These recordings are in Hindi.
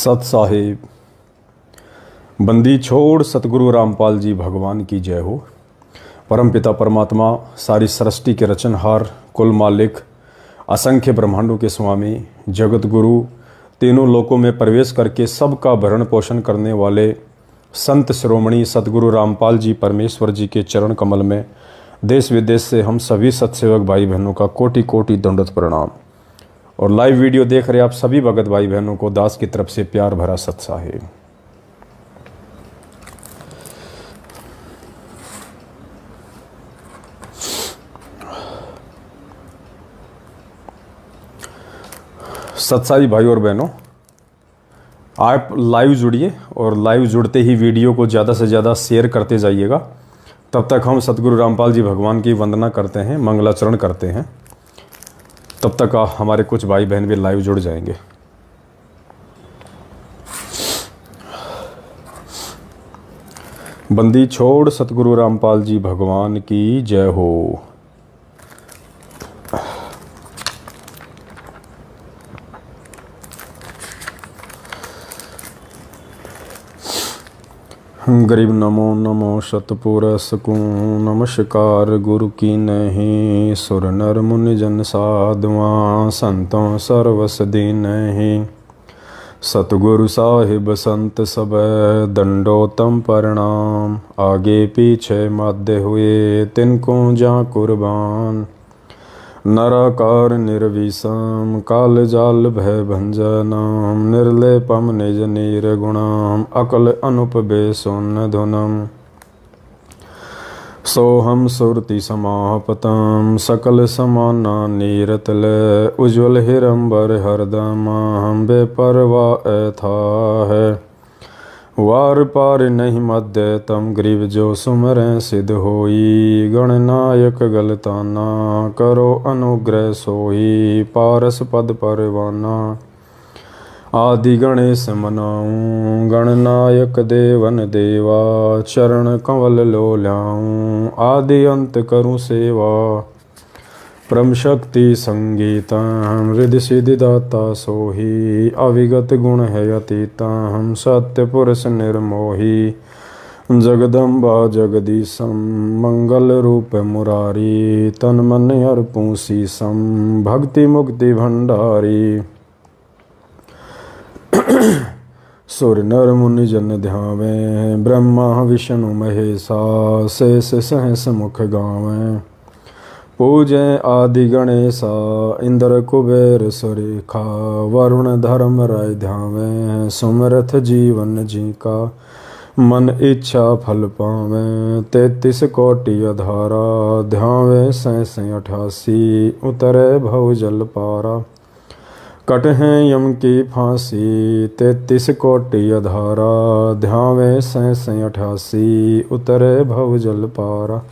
सत साहिब बंदी छोड़ सतगुरु रामपाल जी भगवान की जय हो। परमपिता परमात्मा सारी सृष्टि के रचनहार, कुल मालिक, असंख्य ब्रह्मांडों के स्वामी, जगत गुरु, तीनों लोकों में प्रवेश करके सबका भरण पोषण करने वाले संत शिरोमणि सतगुरु रामपाल जी परमेश्वर जी के चरण कमल में देश विदेश से हम सभी सत्सेवक भाई बहनों का कोटि कोटि दंडवत प्रणाम। और लाइव वीडियो देख रहे आप सभी भगत भाई बहनों को दास की तरफ से प्यार भरा सत साहिब। सत्साई भाई और बहनों, आप लाइव जुड़िए और लाइव जुड़ते ही वीडियो को ज़्यादा से ज़्यादा शेयर करते जाइएगा। तब तक हम सतगुरु रामपाल जी भगवान की वंदना करते हैं, मंगलाचरण करते हैं। तब तक हमारे कुछ भाई बहन भी लाइव जुड़ जाएंगे। बंदी छोड़ सतगुरु रामपाल जी भगवान की जय हो। गरीब नमो नमो शतपुरस को नमस्कार गुरु की नहीं, सुर नर मुनि जन साधुआ संतों सर्वस दीन नहीं। सतगुरु साहिब संत सब दंडोतम प्रणाम, आगे पीछे मध्य हुए तिनको जा कुर्बान। नराकार निर्विषम काल जाल भय भंजनम, निर्लेपम निज निर्गुणम अकल अनुप बेसुन धुनम। सोहम सुरति समापतम सकल समाना नीरतल, उज्ज्वल हिरंबर हरदम हम बेपरवा ऐथा है। वार पार नहीं मध्य तम ग्रीव जो सुमरें सिद्ध होई, गणनायक गलताना करो अनुग्रह सोई। पारस पद परवाना आदि गणेश मनाऊं, गणनायक देवन देवा चरण कंवल लो ल्याऊं। आदि अंत करूं सेवा परम शक्ति संगीता, हृदय सिद्धि दाता सोही। अविगत गुण है अतीता हम सत्य पुरुष निर्मोही। जगदम्बा जगदीशम मंगल रूप मुरारी, तन मन अर्पूं शीसम भक्ति मुक्ति भंडारी। सुर नर मुनि जन ध्यावे, ब्रह्मा विष्णु महेशा शेष सहस मुख गावें। पूजे आदि गणेशा इंद्र कुबेर सुरेखा, वरुण धर्म राय ध्यावे। सुमरथ जीवन जी का मन इच्छा फल पावे। 33 कोटि अधारा ध्यावे 88 उतरे भव जल पारा। कट हैं यम की फांसी 33 कोटि अधारा, ध्यावे 88 उतरे भव जल पारा।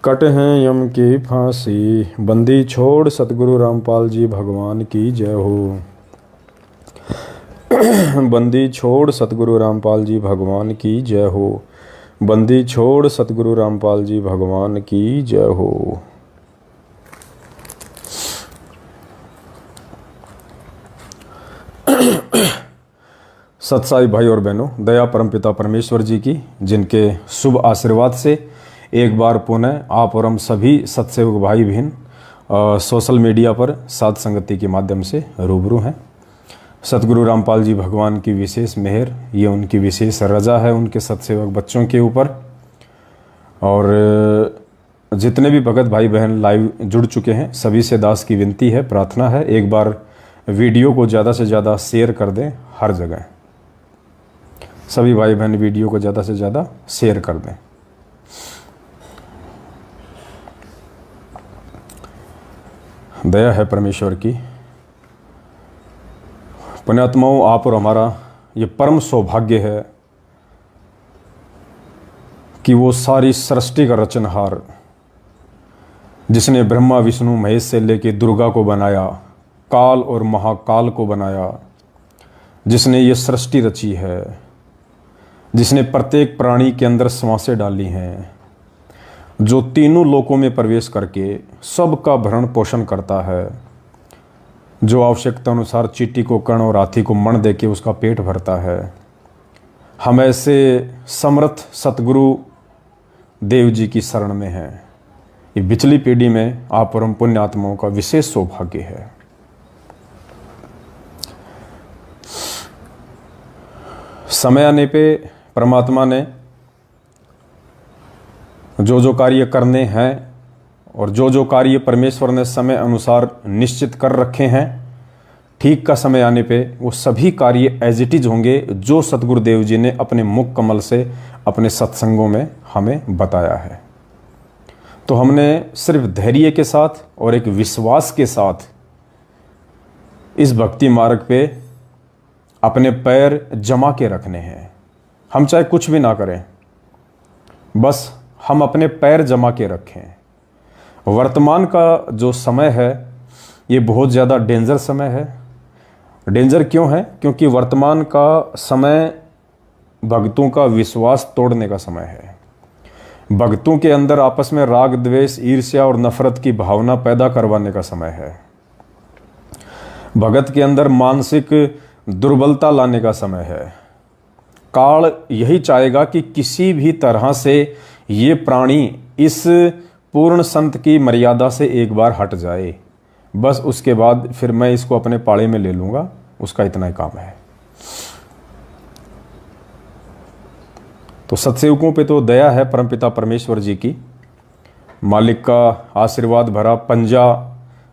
कट हैं यम की फांसी बंदी छोड़ सतगुरु रामपाल जी भगवान की जय हो। बंदी छोड़ सतगुरु रामपाल जी भगवान की जय हो। बंदी छोड़ सतगुरु रामपाल जी भगवान की जय हो। सत्साई भाई और बहनों, दया परमपिता परमेश्वर जी की, जिनके शुभ आशीर्वाद से एक बार पुनः आप और हम सभी सत्सेवक भाई बहन सोशल मीडिया पर साध संगति के माध्यम से रूबरू हैं। सतगुरु रामपाल जी भगवान की विशेष मेहर, ये उनकी विशेष रजा है उनके सत्सेवक बच्चों के ऊपर। और जितने भी भगत भाई बहन लाइव जुड़ चुके हैं सभी से दास की विनती है, प्रार्थना है, एक बार वीडियो को ज़्यादा से ज़्यादा शेयर कर दें हर जगह। सभी भाई बहन वीडियो को ज़्यादा से ज़्यादा शेयर कर दें। दया है परमेश्वर की। पुण्यात्माओं, आप और हमारा ये परम सौभाग्य है कि वो सारी सृष्टि का रचनहार, जिसने ब्रह्मा विष्णु महेश से लेके दुर्गा को बनाया, काल और महाकाल को बनाया, जिसने ये सृष्टि रची है, जिसने प्रत्येक प्राणी के अंदर श्वासें डाली हैं, जो तीनों लोकों में प्रवेश करके सबका भरण पोषण करता है, जो आवश्यकता अनुसार चींटी को कण और हाथी को मण दे के उसका पेट भरता है। हम ऐसे समर्थ सतगुरु देव जी की शरण में हैं। ये पिछली पीढ़ी में आप परम पुण्य आत्माओं का विशेष सौभाग्य है। समय आने पे परमात्मा ने जो जो कार्य करने हैं और जो जो कार्य परमेश्वर ने समय अनुसार निश्चित कर रखे हैं, ठीक का समय आने पे वो सभी कार्य एज इट इज होंगे जो सतगुरुदेव जी ने अपने मुख कमल से अपने सत्संगों में हमें बताया है। तो हमने सिर्फ धैर्य के साथ और एक विश्वास के साथ इस भक्ति मार्ग पे अपने पैर जमा के रखने हैं। हम चाहे कुछ भी ना करें, बस हम अपने पैर जमा के रखें। वर्तमान का जो समय है ये बहुत ज़्यादा डेंजर समय है। डेंजर क्यों है? क्योंकि वर्तमान का समय भक्तों का विश्वास तोड़ने का समय है। भक्तों के अंदर आपस में राग, द्वेष, ईर्ष्या और नफरत की भावना पैदा करवाने का समय है। भगत के अंदर मानसिक दुर्बलता लाने का समय है। काल यही चाहेगा कि किसी भी तरह से ये प्राणी इस पूर्ण संत की मर्यादा से एक बार हट जाए, बस उसके बाद फिर मैं इसको अपने पाले में ले लूँगा, उसका इतना ही काम है। तो सत्सेवकों पे तो दया है परमपिता परमेश्वर जी की। मालिक का आशीर्वाद भरा पंजा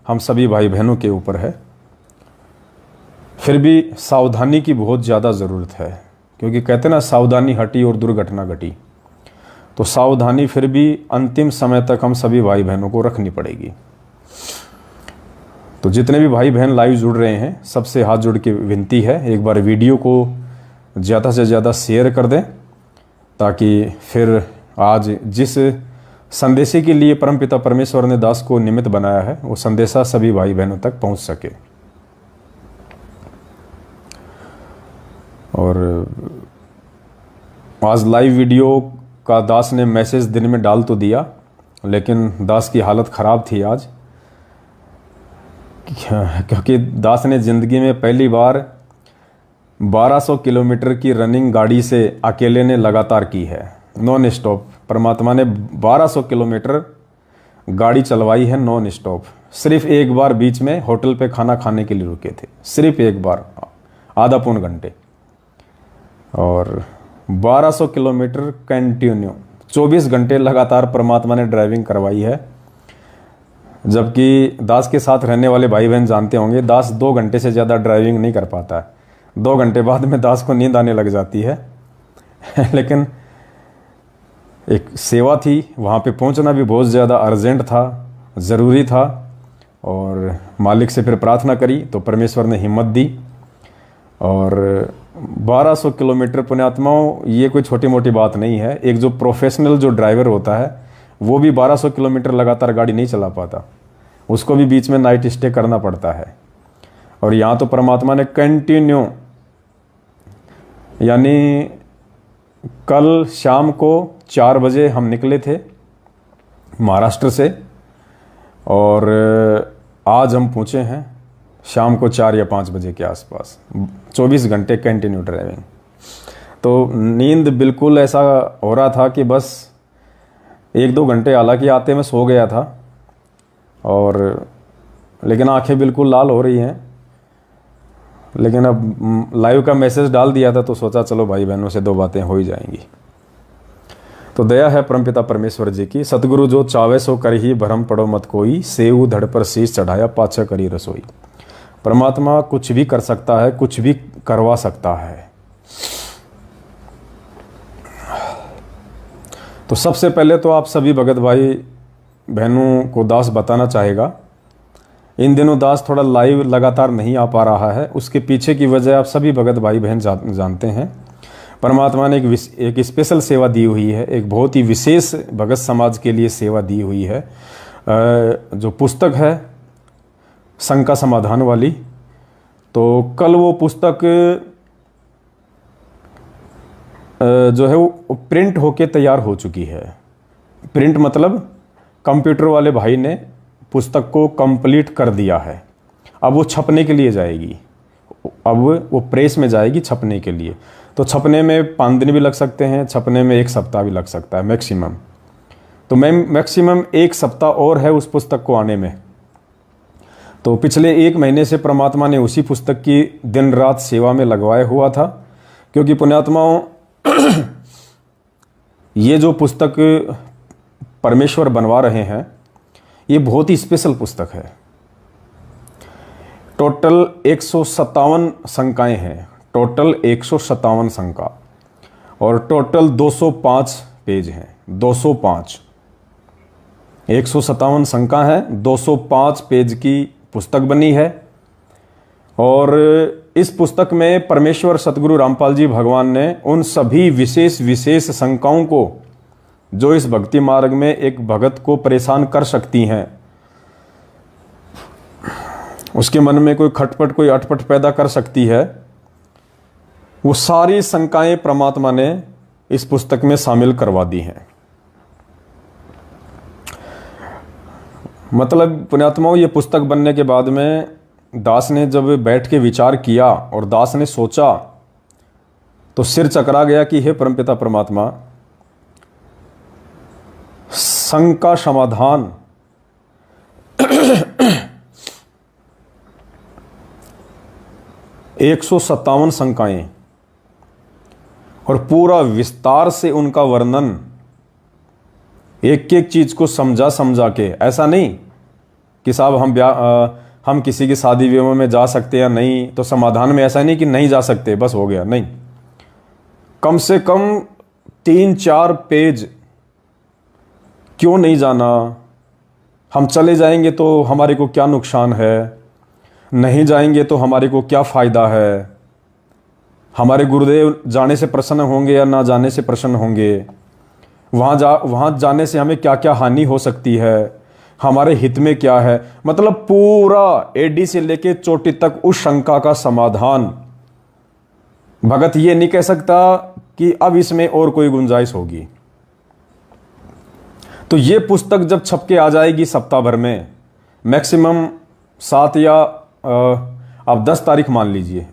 हम सभी भाई बहनों के ऊपर है। फिर भी सावधानी की बहुत ज़्यादा ज़रूरत है, क्योंकि कहते ना सावधानी हटी और दुर्घटना घटी। तो सावधानी फिर भी अंतिम समय तक हम सभी भाई बहनों को रखनी पड़ेगी। तो जितने भी भाई बहन लाइव जुड़ रहे हैं, सबसे हाथ जोड़ के विनती है, एक बार वीडियो को ज़्यादा से ज़्यादा शेयर कर दें, ताकि फिर आज जिस संदेशे के लिए परमपिता परमेश्वर ने दास को निमित्त बनाया है वो संदेशा सभी भाई बहनों तक पहुंच सके। और आज लाइव वीडियो का दास ने मैसेज दिन में डाल तो दिया, लेकिन दास की हालत ख़राब थी आज, क्योंकि दास ने ज़िंदगी में पहली बार 1200 किलोमीटर की रनिंग गाड़ी से अकेले ने लगातार की है, नॉन स्टॉप। परमात्मा ने 1200 किलोमीटर गाड़ी चलवाई है नॉन स्टॉप। सिर्फ एक बार बीच में होटल पे खाना खाने के लिए रुके थे, सिर्फ एक बार, आधा पौन घंटे। और 1200 किलोमीटर कंटिन्यू 24 घंटे लगातार परमात्मा ने ड्राइविंग करवाई है। जबकि दास के साथ रहने वाले भाई बहन जानते होंगे, दास 2 घंटे से ज़्यादा ड्राइविंग नहीं कर पाता है। 2 घंटे बाद में दास को नींद आने लग जाती है। लेकिन एक सेवा थी, वहाँ पे पहुँचना भी बहुत ज़्यादा अर्जेंट था, ज़रूरी था। और मालिक से फिर प्रार्थना करी तो परमेश्वर ने हिम्मत दी। और 1200 किलोमीटर पुण्यात्माओं, ये कोई छोटी मोटी बात नहीं है। एक जो प्रोफेशनल जो ड्राइवर होता है वो भी 1200 किलोमीटर लगातार गाड़ी नहीं चला पाता, उसको भी बीच में नाइट स्टे करना पड़ता है। और यहाँ तो परमात्मा ने कंटिन्यू, यानी कल शाम को 4 बजे हम निकले थे महाराष्ट्र से, और आज हम पहुँचे हैं शाम को 4 या 5 बजे के आसपास। 24 घंटे कंटिन्यू ड्राइविंग। तो नींद बिल्कुल ऐसा हो रहा था कि बस 1-2 घंटे, हालांकि आते में सो गया था, और लेकिन आंखें बिल्कुल लाल हो रही हैं। लेकिन अब लाइव का मैसेज डाल दिया था तो सोचा चलो भाई बहनों से 2 बातें हो ही जाएंगी। तो दया है परमपिता परमेश्वर जी की। सतगुरु जो चावे सो कर ही भरम पड़ो मत कोई, सेऊ धड़ पर शीश चढ़ाया पाछा करी रसोई। परमात्मा कुछ भी कर सकता है, कुछ भी करवा सकता है। तो सबसे पहले तो आप सभी भगत भाई बहनों को दास बताना चाहेगा, इन दिनों दास थोड़ा लाइव लगातार नहीं आ पा रहा है। उसके पीछे की वजह आप सभी भगत भाई बहन जानते हैं। परमात्मा ने एक स्पेशल सेवा दी हुई है, एक बहुत ही विशेष भगत समाज के लिए सेवा दी हुई है। जो पुस्तक है शंका समाधान वाली, तो कल वो पुस्तक जो है वो प्रिंट होके तैयार हो चुकी है। प्रिंट मतलब कंप्यूटर वाले भाई ने पुस्तक को कंप्लीट कर दिया है। अब वो छपने के लिए जाएगी, अब वो प्रेस में जाएगी छपने के लिए। तो छपने में 5 दिन भी लग सकते हैं, छपने में 1 सप्ताह भी लग सकता है मैक्सिमम। तो मैक्सिमम 1 सप्ताह और है उस पुस्तक को आने में। तो पिछले 1 महीने से परमात्मा ने उसी पुस्तक की दिन रात सेवा में लगवाया हुआ था, क्योंकि पुण्यात्माओं ये जो पुस्तक परमेश्वर बनवा रहे हैं ये बहुत ही स्पेशल पुस्तक है। टोटल 157 शंकाएं हैं, टोटल 157 शंका, और टोटल 205 पेज हैं। 205, 157 शंका है, 205 पेज की पुस्तक बनी है। और इस पुस्तक में परमेश्वर सतगुरु रामपाल जी भगवान ने उन सभी विशेष शंकाओं को जो इस भक्ति मार्ग में एक भगत को परेशान कर सकती हैं, उसके मन में कोई खटपट कोई अटपट पैदा कर सकती है, वो सारी शंकाएं परमात्मा ने इस पुस्तक में शामिल करवा दी हैं। मतलब पुण्यात्माओं, ये पुस्तक बनने के बाद में दास ने जब बैठ के विचार किया और दास ने सोचा तो सिर चकरा गया कि हे परमपिता परमात्मा, शंका समाधान 157 शंकाएं और पूरा विस्तार से उनका वर्णन, एक एक चीज को समझा के, ऐसा नहीं कि साहब हम किसी की शादी विवाह में जा सकते या नहीं, तो समाधान में ऐसा नहीं कि नहीं जा सकते बस हो गया, नहीं, कम से कम 3-4 पेज, क्यों नहीं जाना, हम चले जाएंगे तो हमारे को क्या नुकसान है, नहीं जाएंगे तो हमारे को क्या फ़ायदा है, हमारे गुरुदेव जाने से प्रसन्न होंगे या ना जाने से प्रसन्न होंगे, वहाँ जाने से हमें क्या क्या हानि हो सकती है, हमारे हित में क्या है। मतलब पूरा एडी से लेके चोटी तक उस शंका का समाधान। भगत ये नहीं कह सकता कि अब इसमें और कोई गुंजाइश होगी। तो ये पुस्तक जब छप के आ जाएगी सप्ताह भर में, मैक्सिमम 7 या आप 10 तारीख मान लीजिए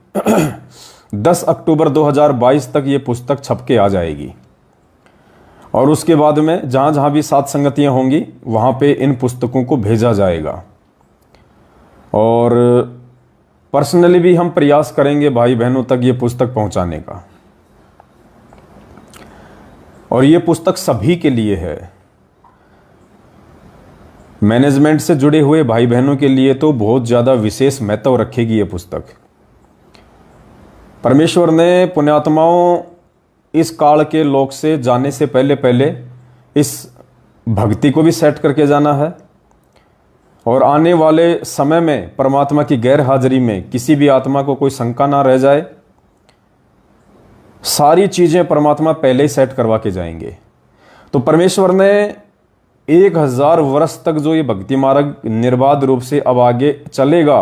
10 अक्टूबर 2022 तक ये पुस्तक छप के आ जाएगी। और उसके बाद में जहाँ जहाँ भी 7 संगतियाँ होंगी वहाँ पे इन पुस्तकों को भेजा जाएगा। और पर्सनली भी हम प्रयास करेंगे भाई बहनों तक ये पुस्तक पहुँचाने का। और ये पुस्तक सभी के लिए है, मैनेजमेंट से जुड़े हुए भाई बहनों के लिए तो बहुत ज़्यादा विशेष महत्व रखेगी ये पुस्तक। परमेश्वर ने पुण्यात्माओं इस काल के लोक से जाने से पहले इस भक्ति को भी सेट करके जाना है, और आने वाले समय में परमात्मा की गैर हाजिरी में किसी भी आत्मा को कोई शंका ना रह जाए, सारी चीज़ें परमात्मा पहले ही सेट करवा के जाएंगे। तो परमेश्वर ने 1000 वर्ष तक जो ये भक्ति मार्ग निर्बाध रूप से अब आगे चलेगा,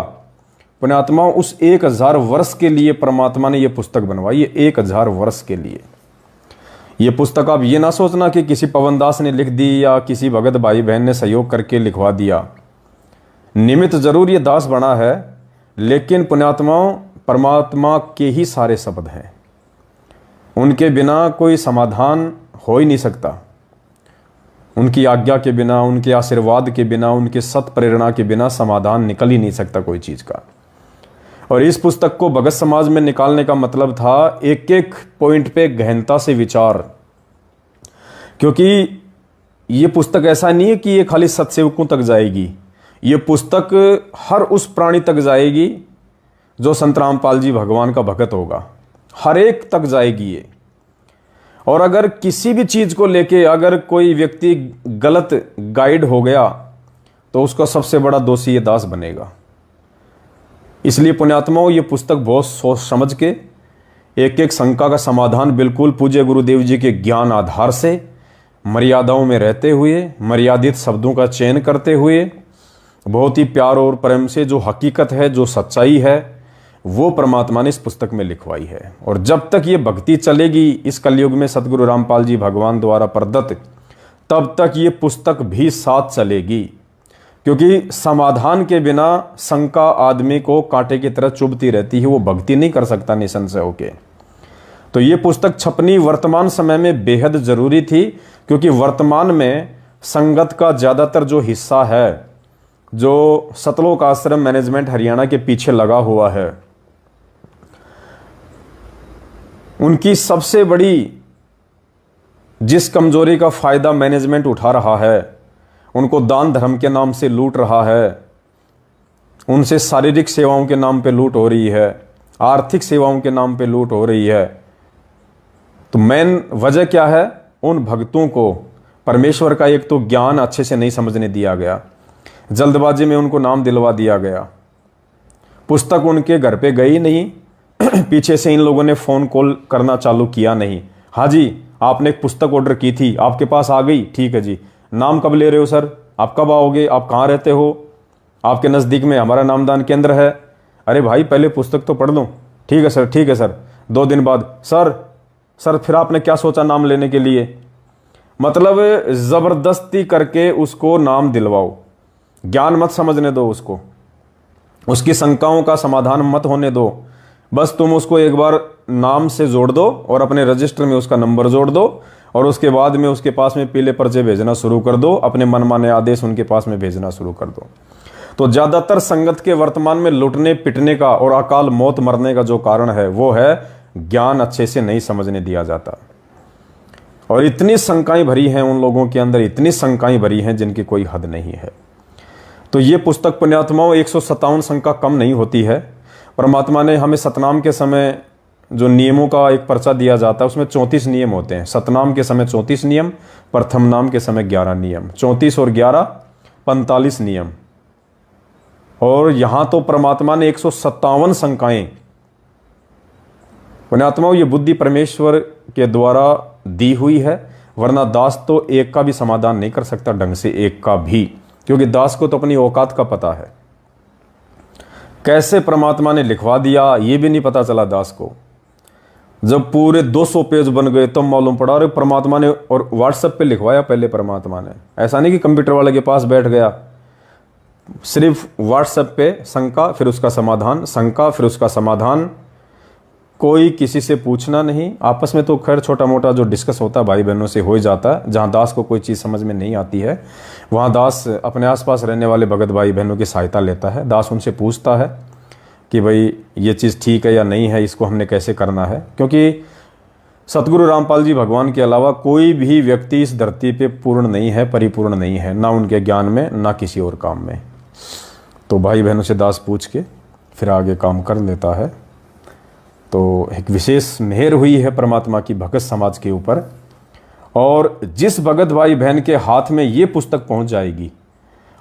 पुण्यात्मा उस 1000 वर्ष के लिए परमात्मा ने ये पुस्तक बनवाई है। 1000 वर्ष के लिए ये पुस्तक, आप ये ना सोचना कि किसी पवनदास ने लिख दी या किसी भगत भाई बहन ने सहयोग करके लिखवा दिया। निमित्त जरूर ये दास बना है, लेकिन पुण्यात्माओं परमात्मा के ही सारे शब्द हैं, उनके बिना कोई समाधान हो ही नहीं सकता। उनकी आज्ञा के बिना, उनके आशीर्वाद के बिना, उनके सत प्रेरणा के बिना समाधान निकल ही नहीं सकता कोई चीज़ का। और इस पुस्तक को भगत समाज में निकालने का मतलब था एक एक पॉइंट पे गहनता से विचार, क्योंकि ये पुस्तक ऐसा नहीं है कि ये खाली सत्सेवकों तक जाएगी, ये पुस्तक हर उस प्राणी तक जाएगी जो संत रामपाल जी भगवान का भगत होगा, हर एक तक जाएगी ये। और अगर किसी भी चीज़ को लेके अगर कोई व्यक्ति गलत गाइड हो गया तो उसका सबसे बड़ा दोषी ये दास बनेगा। इसलिए पुण्यात्माओं ये पुस्तक बहुत सोच समझ के एक एक शंका का समाधान बिल्कुल पूज्य गुरुदेव जी के ज्ञान आधार से, मर्यादाओं में रहते हुए, मर्यादित शब्दों का चयन करते हुए, बहुत ही प्यार और प्रेम से जो हकीकत है, जो सच्चाई है, वो परमात्मा ने इस पुस्तक में लिखवाई है। और जब तक ये भक्ति चलेगी इस कलयुग में सतगुरु रामपाल जी भगवान द्वारा प्रदत्त, तब तक ये पुस्तक भी साथ चलेगी। क्योंकि समाधान के बिना शंका आदमी को कांटे की तरह चुभती रहती है, वो भक्ति नहीं कर सकता निसंशय होके। तो ये पुस्तक छपनी वर्तमान समय में बेहद जरूरी थी, क्योंकि वर्तमान में संगत का ज्यादातर जो हिस्सा है, जो सतलोक आश्रम मैनेजमेंट हरियाणा के पीछे लगा हुआ है, उनकी सबसे बड़ी जिस कमजोरी का फायदा मैनेजमेंट उठा रहा है, उनको दान धर्म के नाम से लूट रहा है, उनसे शारीरिक सेवाओं के नाम पे लूट हो रही है, आर्थिक सेवाओं के नाम पे लूट हो रही है। तो मेन वजह क्या है? उन भक्तों को परमेश्वर का एक तो ज्ञान अच्छे से नहीं समझने दिया गया, जल्दबाजी में उनको नाम दिलवा दिया गया, पुस्तक उनके घर पे गई नहीं, पीछे से इन लोगों ने फोन कॉल करना चालू किया नहीं, हाँ जी आपने एक पुस्तक ऑर्डर की थी, आपके पास आ गई, ठीक है जी, नाम कब ले रहे हो सर, आप कब आओगे, आप कहाँ रहते हो, आपके नज़दीक में हमारा नामदान केंद्र है। अरे भाई पहले पुस्तक तो पढ़ लो। ठीक है सर, ठीक है सर। 2 दिन बाद सर फिर आपने क्या सोचा नाम लेने के लिए? मतलब ज़बरदस्ती करके उसको नाम दिलवाओ, ज्ञान मत समझने दो उसको, उसकी शंकाओं का समाधान मत होने दो। बस तुम उसको एक बार नाम से जोड़ दो और अपने रजिस्टर में उसका नंबर जोड़ दो, और उसके बाद में उसके पास में पीले पर्चे भेजना शुरू कर दो, अपने मनमाने आदेश उनके पास में भेजना शुरू कर दो। तो ज्यादातर संगत के वर्तमान में लुटने पिटने का और अकाल मौत मरने का जो कारण है, वो है ज्ञान अच्छे से नहीं समझने दिया जाता। और इतनी शंकाएं भरी हैं उन लोगों के अंदर, इतनी शंकाएं भरी हैं जिनकी कोई हद नहीं है। तो ये पुस्तक पुण्यात्माओं 157 शंका कम नहीं होती है। परमात्मा ने हमें सतनाम के समय जो नियमों का एक पर्चा दिया जाता है, उसमें 34 नियम होते हैं। सतनाम के समय 34 नियम, प्रथम नाम के समय 11 नियम, 34 और 11 45 नियम। और यहां तो परमात्मा ने 157 शंकाएं, पुण्यात्माओं ये बुद्धि परमेश्वर के द्वारा दी हुई है, वरना दास तो एक का भी समाधान नहीं कर सकता ढंग से, एक का भी, क्योंकि दास को तो अपनी औकात का पता है। कैसे परमात्मा ने लिखवा दिया ये भी नहीं पता चला दास को। जब पूरे 200 पेज बन गए तब मालूम पड़ा, अरे परमात्मा ने, और व्हाट्सएप पे लिखवाया पहले परमात्मा ने, ऐसा नहीं कि कंप्यूटर वाले के पास बैठ गया, सिर्फ व्हाट्सएप पे शंका फिर उसका समाधान, शंका फिर उसका समाधान, कोई किसी से पूछना नहीं। आपस में तो खैर छोटा मोटा जो डिस्कस होता है भाई बहनों से हो ही जाता है। जहाँ दास को कोई चीज़ समझ में नहीं आती है, वहाँ दास अपने आसपास रहने वाले भगत भाई बहनों की सहायता लेता है। दास उनसे पूछता है कि भाई ये चीज़ ठीक है या नहीं है, इसको हमने कैसे करना है। क्योंकि सतगुरु रामपाल जी भगवान के अलावा कोई भी व्यक्ति इस धरती पे पूर्ण नहीं है, परिपूर्ण नहीं है, ना उनके ज्ञान में ना किसी और काम में। तो भाई बहनों से दास पूछ के फिर आगे काम कर लेता है। तो एक विशेष मेहर हुई है परमात्मा की भगत समाज के ऊपर, और जिस भगत भाई बहन के हाथ में ये पुस्तक पहुंच जाएगी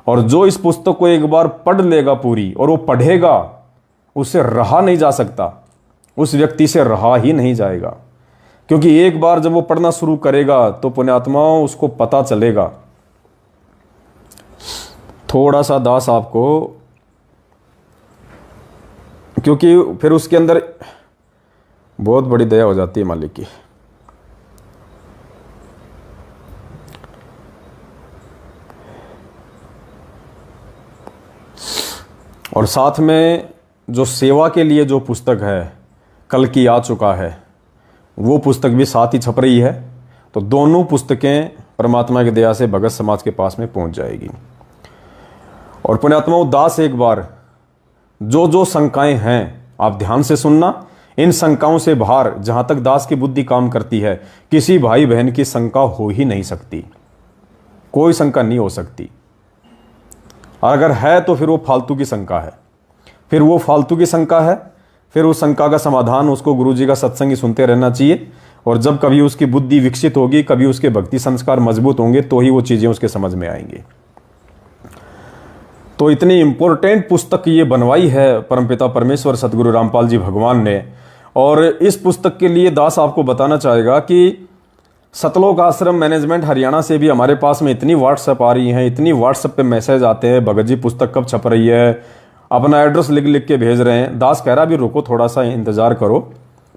और जो इस पुस्तक को एक बार पढ़ लेगा पूरी, और वो पढ़ेगा, उससे रहा नहीं जा सकता, उस व्यक्ति से रहा ही नहीं जाएगा। क्योंकि एक बार जब वो पढ़ना शुरू करेगा तो पुण्यात्माओं उसको पता चलेगा। थोड़ा सा दास आपको, क्योंकि फिर उसके अंदर बहुत बड़ी दया हो जाती है मालिक की। और साथ में जो सेवा के लिए जो पुस्तक है कल की आ चुका है, वो पुस्तक भी साथ ही छप रही है। तो दोनों पुस्तकें परमात्मा की दया से भगत समाज के पास में पहुंच जाएगी। और पुण्यात्माओं दास एक बार जो जो शंकाएं हैं आप ध्यान से सुनना, इन शंकाओं से बाहर जहां तक दास की बुद्धि काम करती है, किसी भाई बहन की शंका हो ही नहीं सकती, कोई शंका नहीं हो सकती। और अगर है तो फिर वो फालतू की शंका है, फिर वो फालतू की शंका है। फिर उस शंका का समाधान उसको गुरु जी का सत्संग ही सुनते रहना चाहिए। और जब कभी उसकी बुद्धि विकसित होगी, कभी उसके भक्ति संस्कार मजबूत होंगे, तो ही वो चीजें उसके समझ में आएंगी। तो इतनी इंपॉर्टेंट पुस्तक ये बनवाई है परमपिता परमेश्वर सतगुरु रामपाल जी भगवान ने। और इस पुस्तक के लिए दास आपको बताना चाहेगा कि सतलोक आश्रम मैनेजमेंट हरियाणा से भी हमारे पास में इतनी व्हाट्सएप आ रही हैं, इतनी व्हाट्सएप पे मैसेज आते हैं, भगत जी पुस्तक कब छप रही है, अपना एड्रेस लिख लिख के भेज रहे हैं। दास कह रहा भी रुको थोड़ा सा इंतजार करो,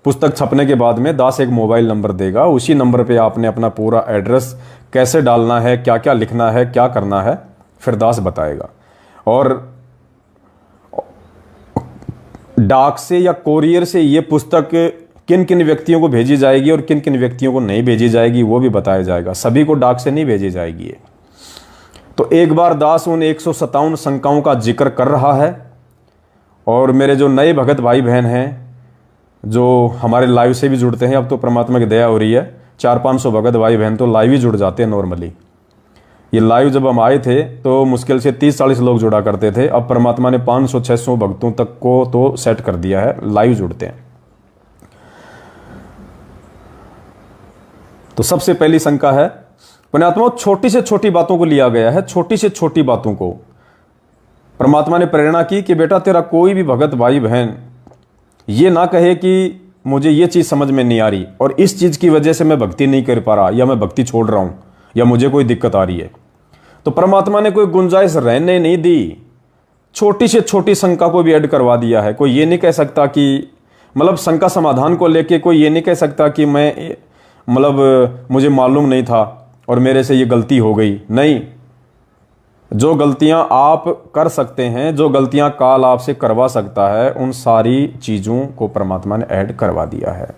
पुस्तक छपने के बाद में दास एक मोबाइल नंबर देगा, उसी नंबर पे आपने अपना पूरा एड्रेस कैसे डालना है, क्या क्या लिखना है, क्या करना है, फिर दास बताएगा। और डाक से या कोरियर से ये पुस्तक किन किन व्यक्तियों को भेजी जाएगी और किन किन व्यक्तियों को नहीं भेजी जाएगी वो भी बताया जाएगा। सभी को डाक से नहीं भेजी जाएगी ये। तो एक बार दास उन 157 शंकाओं का जिक्र कर रहा है। और मेरे जो नए भगत भाई बहन हैं जो हमारे लाइव से भी जुड़ते हैं, अब तो परमात्मा की दया हो रही है, 400-500 भगत भाई बहन तो लाइव ही जुड़ जाते हैं नॉर्मली। ये लाइव जब हम आए थे तो मुश्किल से 30-40 लोग जुड़ा करते थे, अब परमात्मा ने 500-600 भक्तों तक को तो सेट कर दिया है, लाइव जुड़ते हैं। तो सबसे पहली शंका है, पुण्यात्मा छोटी से छोटी बातों को लिया गया है, छोटी से छोटी बातों को परमात्मा ने प्रेरणा की कि बेटा तेरा कोई भी भगत भाई बहन ये ना कहे कि मुझे ये चीज़ समझ में नहीं आ रही और इस चीज़ की वजह से मैं भक्ति नहीं कर पा रहा या मैं भक्ति छोड़ रहा हूँ या मुझे कोई दिक्कत आ रही है। तो परमात्मा ने कोई गुंजाइश रहने नहीं दी, छोटी से छोटी शंका को भी ऐड करवा दिया है। कोई ये नहीं कह सकता कि मतलब शंका समाधान को लेके कोई ये नहीं कह सकता कि मैं मतलब मुझे मालूम नहीं था और मेरे से ये गलती हो गई। नहीं, जो गलतियां आप कर सकते हैं, जो गलतियां काल आपसे करवा सकता है, उन सारी चीज़ों को परमात्मा ने ऐड करवा दिया है।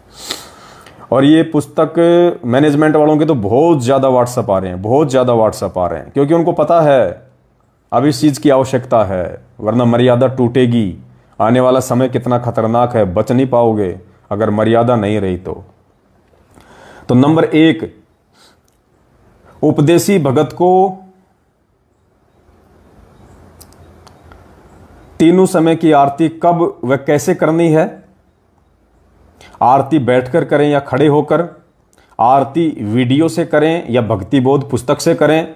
और ये पुस्तक मैनेजमेंट वालों के तो बहुत ज़्यादा व्हाट्सअप आ रहे हैं, बहुत ज़्यादा व्हाट्सअप आ रहे हैं, क्योंकि उनको पता है अब इस चीज़ की आवश्यकता है, वरना मर्यादा टूटेगी। आने वाला समय कितना खतरनाक है, बच नहीं पाओगे अगर मर्यादा नहीं रही तो नंबर 1, उपदेशी भगत को तीनों समय की आरती कब व कैसे करनी है। आरती बैठकर करें या खड़े होकर, आरती वीडियो से करें या भक्ति बोध पुस्तक से करें।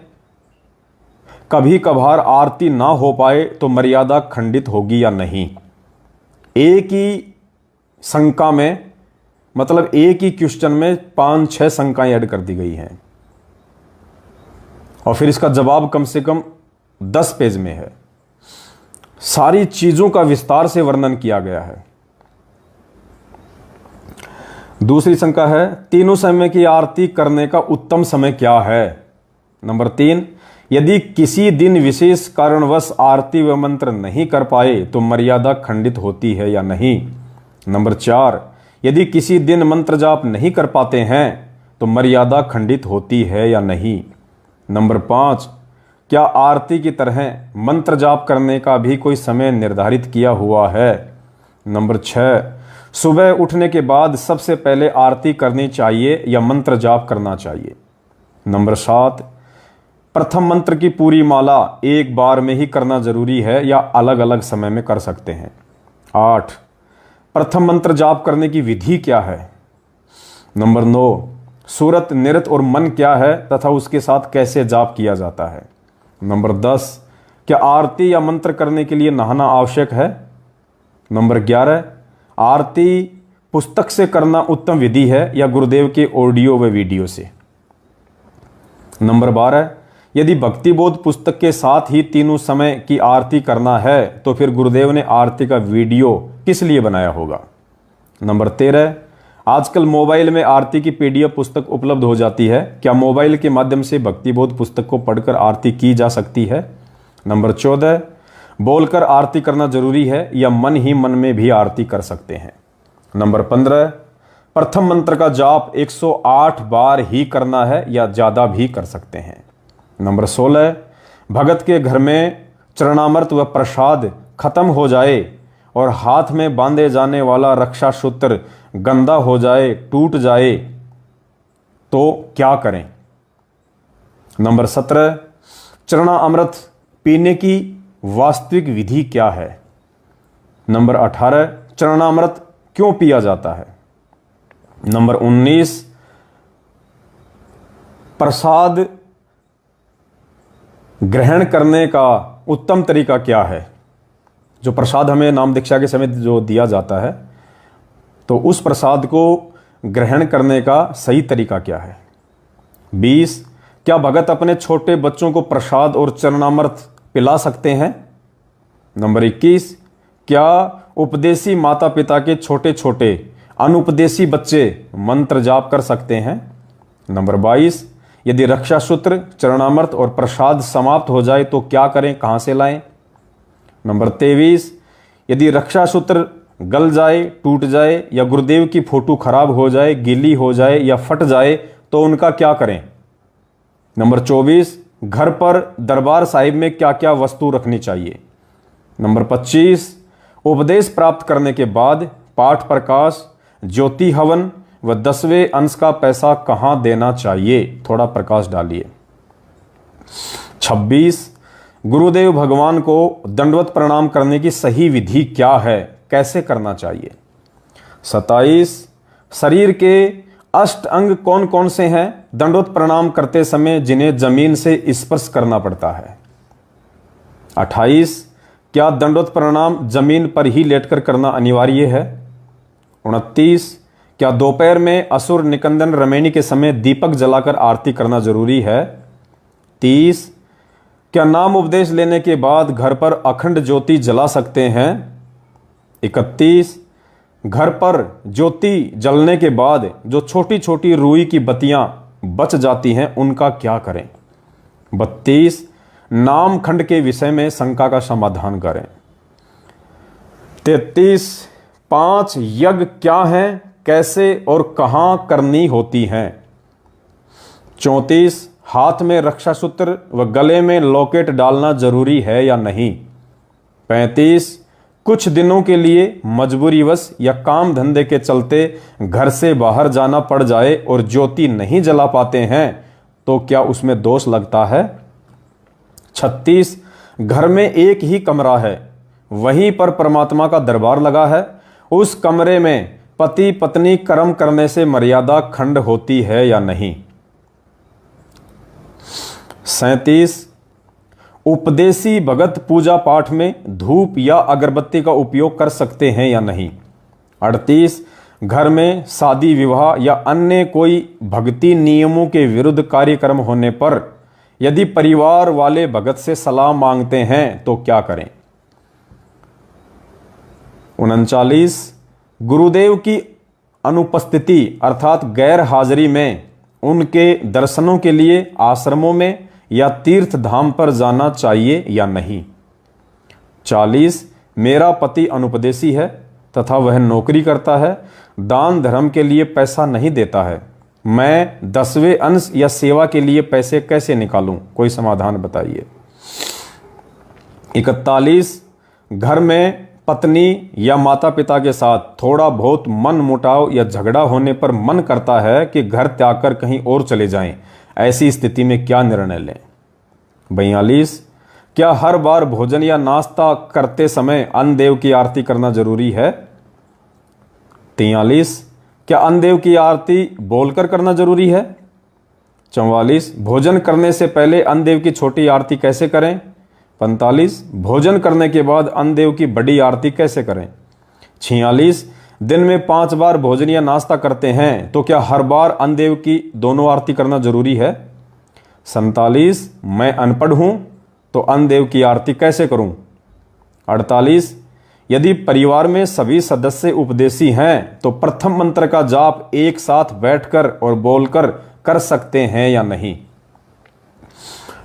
कभी कभार आरती ना हो पाए तो मर्यादा खंडित होगी या नहीं। एक ही शंका में मतलब एक ही क्वेश्चन में 5-6 शंकाएं ऐड कर दी गई हैं और फिर इसका जवाब कम से कम 10 पेज में है। सारी चीजों का विस्तार से वर्णन किया गया है। दूसरी शंका है, तीनों समय की आरती करने का उत्तम समय क्या है। नंबर 3, यदि किसी दिन विशेष कारणवश आरती व मंत्र नहीं कर पाए तो मर्यादा खंडित होती है या नहीं। नंबर 4, यदि किसी दिन मंत्र जाप नहीं कर पाते हैं तो मर्यादा खंडित होती है या नहीं। नंबर 5, क्या आरती की तरह मंत्र जाप करने का भी कोई समय निर्धारित किया हुआ है। नंबर 6, सुबह उठने के बाद सबसे पहले आरती करनी चाहिए या मंत्र जाप करना चाहिए। नंबर 7, प्रथम मंत्र की पूरी माला एक बार में ही करना जरूरी है या अलग अलग समय में कर सकते हैं। 8, प्रथम मंत्र जाप करने की विधि क्या है। नंबर 9, सूरत, निरत और मन क्या है तथा उसके साथ कैसे जाप किया जाता है। नंबर 10, क्या आरती या मंत्र करने के लिए नहाना आवश्यक है। नंबर 11, आरती पुस्तक से करना उत्तम विधि है या गुरुदेव के ऑडियो व वीडियो से। नंबर 12, यदि भक्ति बोध पुस्तक के साथ ही तीनों समय की आरती करना है तो फिर गुरुदेव ने आरती का वीडियो किस लिए बनाया होगा। नंबर 13, आजकल मोबाइल में आरती की PDF पुस्तक उपलब्ध हो जाती है, क्या मोबाइल के माध्यम से भक्ति बोध पुस्तक को पढ़कर आरती की जा सकती है। नंबर 14, बोलकर आरती करना जरूरी है या मन ही मन में भी आरती कर सकते हैं। नंबर 15, प्रथम मंत्र का जाप 108 बार ही करना है या ज़्यादा भी कर सकते हैं। नंबर 16, भगत के घर में चरणामृत व प्रसाद खत्म हो जाए और हाथ में बांधे जाने वाला रक्षा सूत्र गंदा हो जाए, टूट जाए तो क्या करें। नंबर 17, चरणा अमृत पीने की वास्तविक विधि क्या है। नंबर 18, चरणामृत क्यों पिया जाता है। नंबर 19, प्रसाद ग्रहण करने का उत्तम तरीका क्या है। जो प्रसाद हमें नाम दीक्षा के समय जो दिया जाता है तो उस प्रसाद को ग्रहण करने का सही तरीका क्या है। 20, क्या भगत अपने छोटे बच्चों को प्रसाद और चरणामृत पिला सकते हैं। नंबर 21, क्या उपदेशी माता पिता के छोटे छोटे अनुपदेशी बच्चे मंत्र जाप कर सकते हैं। नंबर 22, यदि रक्षा सूत्र, चरणामृत और प्रसाद समाप्त हो जाए तो क्या करें, कहां से लाएं। नंबर 23, यदि रक्षा सूत्र गल जाए, टूट जाए या गुरुदेव की फोटो खराब हो जाए, गीली हो जाए या फट जाए तो उनका क्या करें। नंबर 24, घर पर दरबार साहिब में क्या क्या वस्तु रखनी चाहिए। नंबर 25, उपदेश प्राप्त करने के बाद पाठ प्रकाश, ज्योति हवन व 10वें अंश का पैसा कहाँ देना चाहिए, थोड़ा प्रकाश डालिए। 26, गुरुदेव भगवान को दंडवत प्रणाम करने की सही विधि क्या है, कैसे करना चाहिए। 27, शरीर के अष्ट अंग कौन कौन से हैं दंडवत प्रणाम करते समय जिन्हें जमीन से स्पर्श करना पड़ता है। 28, क्या दंडवत प्रणाम जमीन पर ही लेटकर करना अनिवार्य है। 29, क्या दोपहर में असुर निकंदन रमैनी के समय दीपक जलाकर आरती करना जरूरी है। 30, क्या नाम उपदेश लेने के बाद घर पर अखंड ज्योति जला सकते हैं। 31, घर पर ज्योति जलने के बाद जो छोटी छोटी रुई की बत्तियां बच जाती हैं उनका क्या करें। 32, नाम खंड के विषय में शंका का समाधान करें। 33, 5 यज्ञ क्या हैं, कैसे और कहां करनी होती हैं। 34, हाथ में रक्षा सूत्र व गले में लॉकेट डालना जरूरी है या नहीं। 35, कुछ दिनों के लिए मजबूरीवश या काम धंधे के चलते घर से बाहर जाना पड़ जाए और ज्योति नहीं जला पाते हैं तो क्या उसमें दोष लगता है। 36, घर में एक ही कमरा है, वहीं पर परमात्मा का दरबार लगा है, उस कमरे में पति पत्नी कर्म करने से मर्यादा खंड होती है या नहीं। 37, उपदेशी भगत पूजा पाठ में धूप या अगरबत्ती का उपयोग कर सकते हैं या नहीं। 38, घर में शादी विवाह या अन्य कोई भक्ति नियमों के विरुद्ध कार्यक्रम होने पर यदि परिवार वाले भगत से सलाह मांगते हैं तो क्या करें। 39, गुरुदेव की अनुपस्थिति अर्थात गैर हाजिरी में उनके दर्शनों के लिए आश्रमों में या तीर्थ धाम पर जाना चाहिए या नहीं। 40, मेरा पति अनुपदेशी है तथा वह नौकरी करता है, दान धर्म के लिए पैसा नहीं देता है, मैं 10वें अंश या सेवा के लिए पैसे कैसे निकालूं, कोई समाधान बताइए। 41, घर में पत्नी या माता पिता के साथ थोड़ा बहुत मन मुटाव या झगड़ा होने पर मन करता है कि घर त्याग कर कहीं और चले जाएं, ऐसी स्थिति में क्या निर्णय लें। 42, क्या हर बार भोजन या नाश्ता करते समय अन्नदेव की आरती करना जरूरी है। 43, क्या अन्नदेव की आरती बोलकर करना जरूरी है। 44, भोजन करने से पहले अन्नदेव की छोटी आरती कैसे करें। 45, भोजन करने के बाद अन्नदेव की बड़ी आरती कैसे करें। 46, दिन में 5 बार भोजन या नाश्ता करते हैं तो क्या हर बार अन्नदेव की दोनों आरती करना जरूरी है। 47, मैं अनपढ़ हूं तो अन्नदेव की आरती कैसे करूं। 48, यदि परिवार में सभी सदस्य उपदेशी हैं तो प्रथम मंत्र का जाप एक साथ बैठकर और बोलकर कर सकते हैं या नहीं।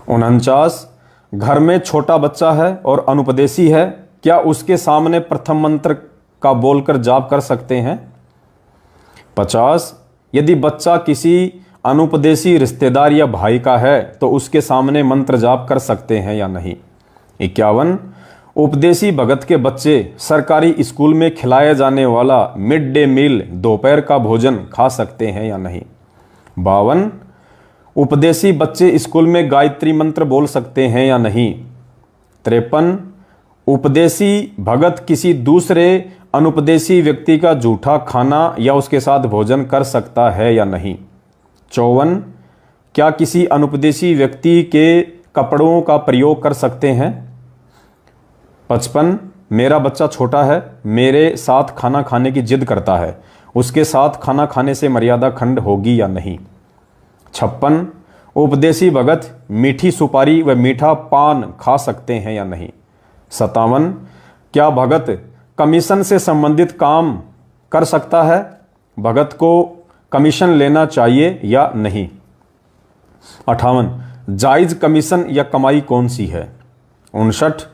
49, घर में छोटा बच्चा है और अनुपदेशी है, क्या उसके सामने प्रथम मंत्र का बोलकर जाप कर सकते हैं। 50, यदि बच्चा किसी अनुपदेशी रिश्तेदार या भाई का है तो उसके सामने मंत्र जाप कर सकते हैं या नहीं। 51, उपदेशी भगत के बच्चे सरकारी स्कूल में खिलाया जाने वाला मिड डे मील दोपहर का भोजन खा सकते हैं या नहीं। 52, उपदेशी बच्चे स्कूल में गायत्री मंत्र बोल सकते हैं या नहीं। 53, उपदेशी भगत किसी दूसरे अनुपदेशी व्यक्ति का जूठा खाना या उसके साथ भोजन कर सकता है या नहीं। 54, क्या किसी अनुपदेशी व्यक्ति के कपड़ों का प्रयोग कर सकते हैं। 55, मेरा बच्चा छोटा है, मेरे साथ खाना खाने की जिद करता है, उसके साथ खाना खाने से मर्यादा खंड होगी या नहीं। 56, उपदेशी भगत मीठी सुपारी व मीठा पान खा सकते हैं या नहीं। 57, क्या भगत कमीशन से संबंधित काम कर सकता है, भगत को कमीशन लेना चाहिए या नहीं। 58, जायज कमीशन या कमाई कौन सी है। 59,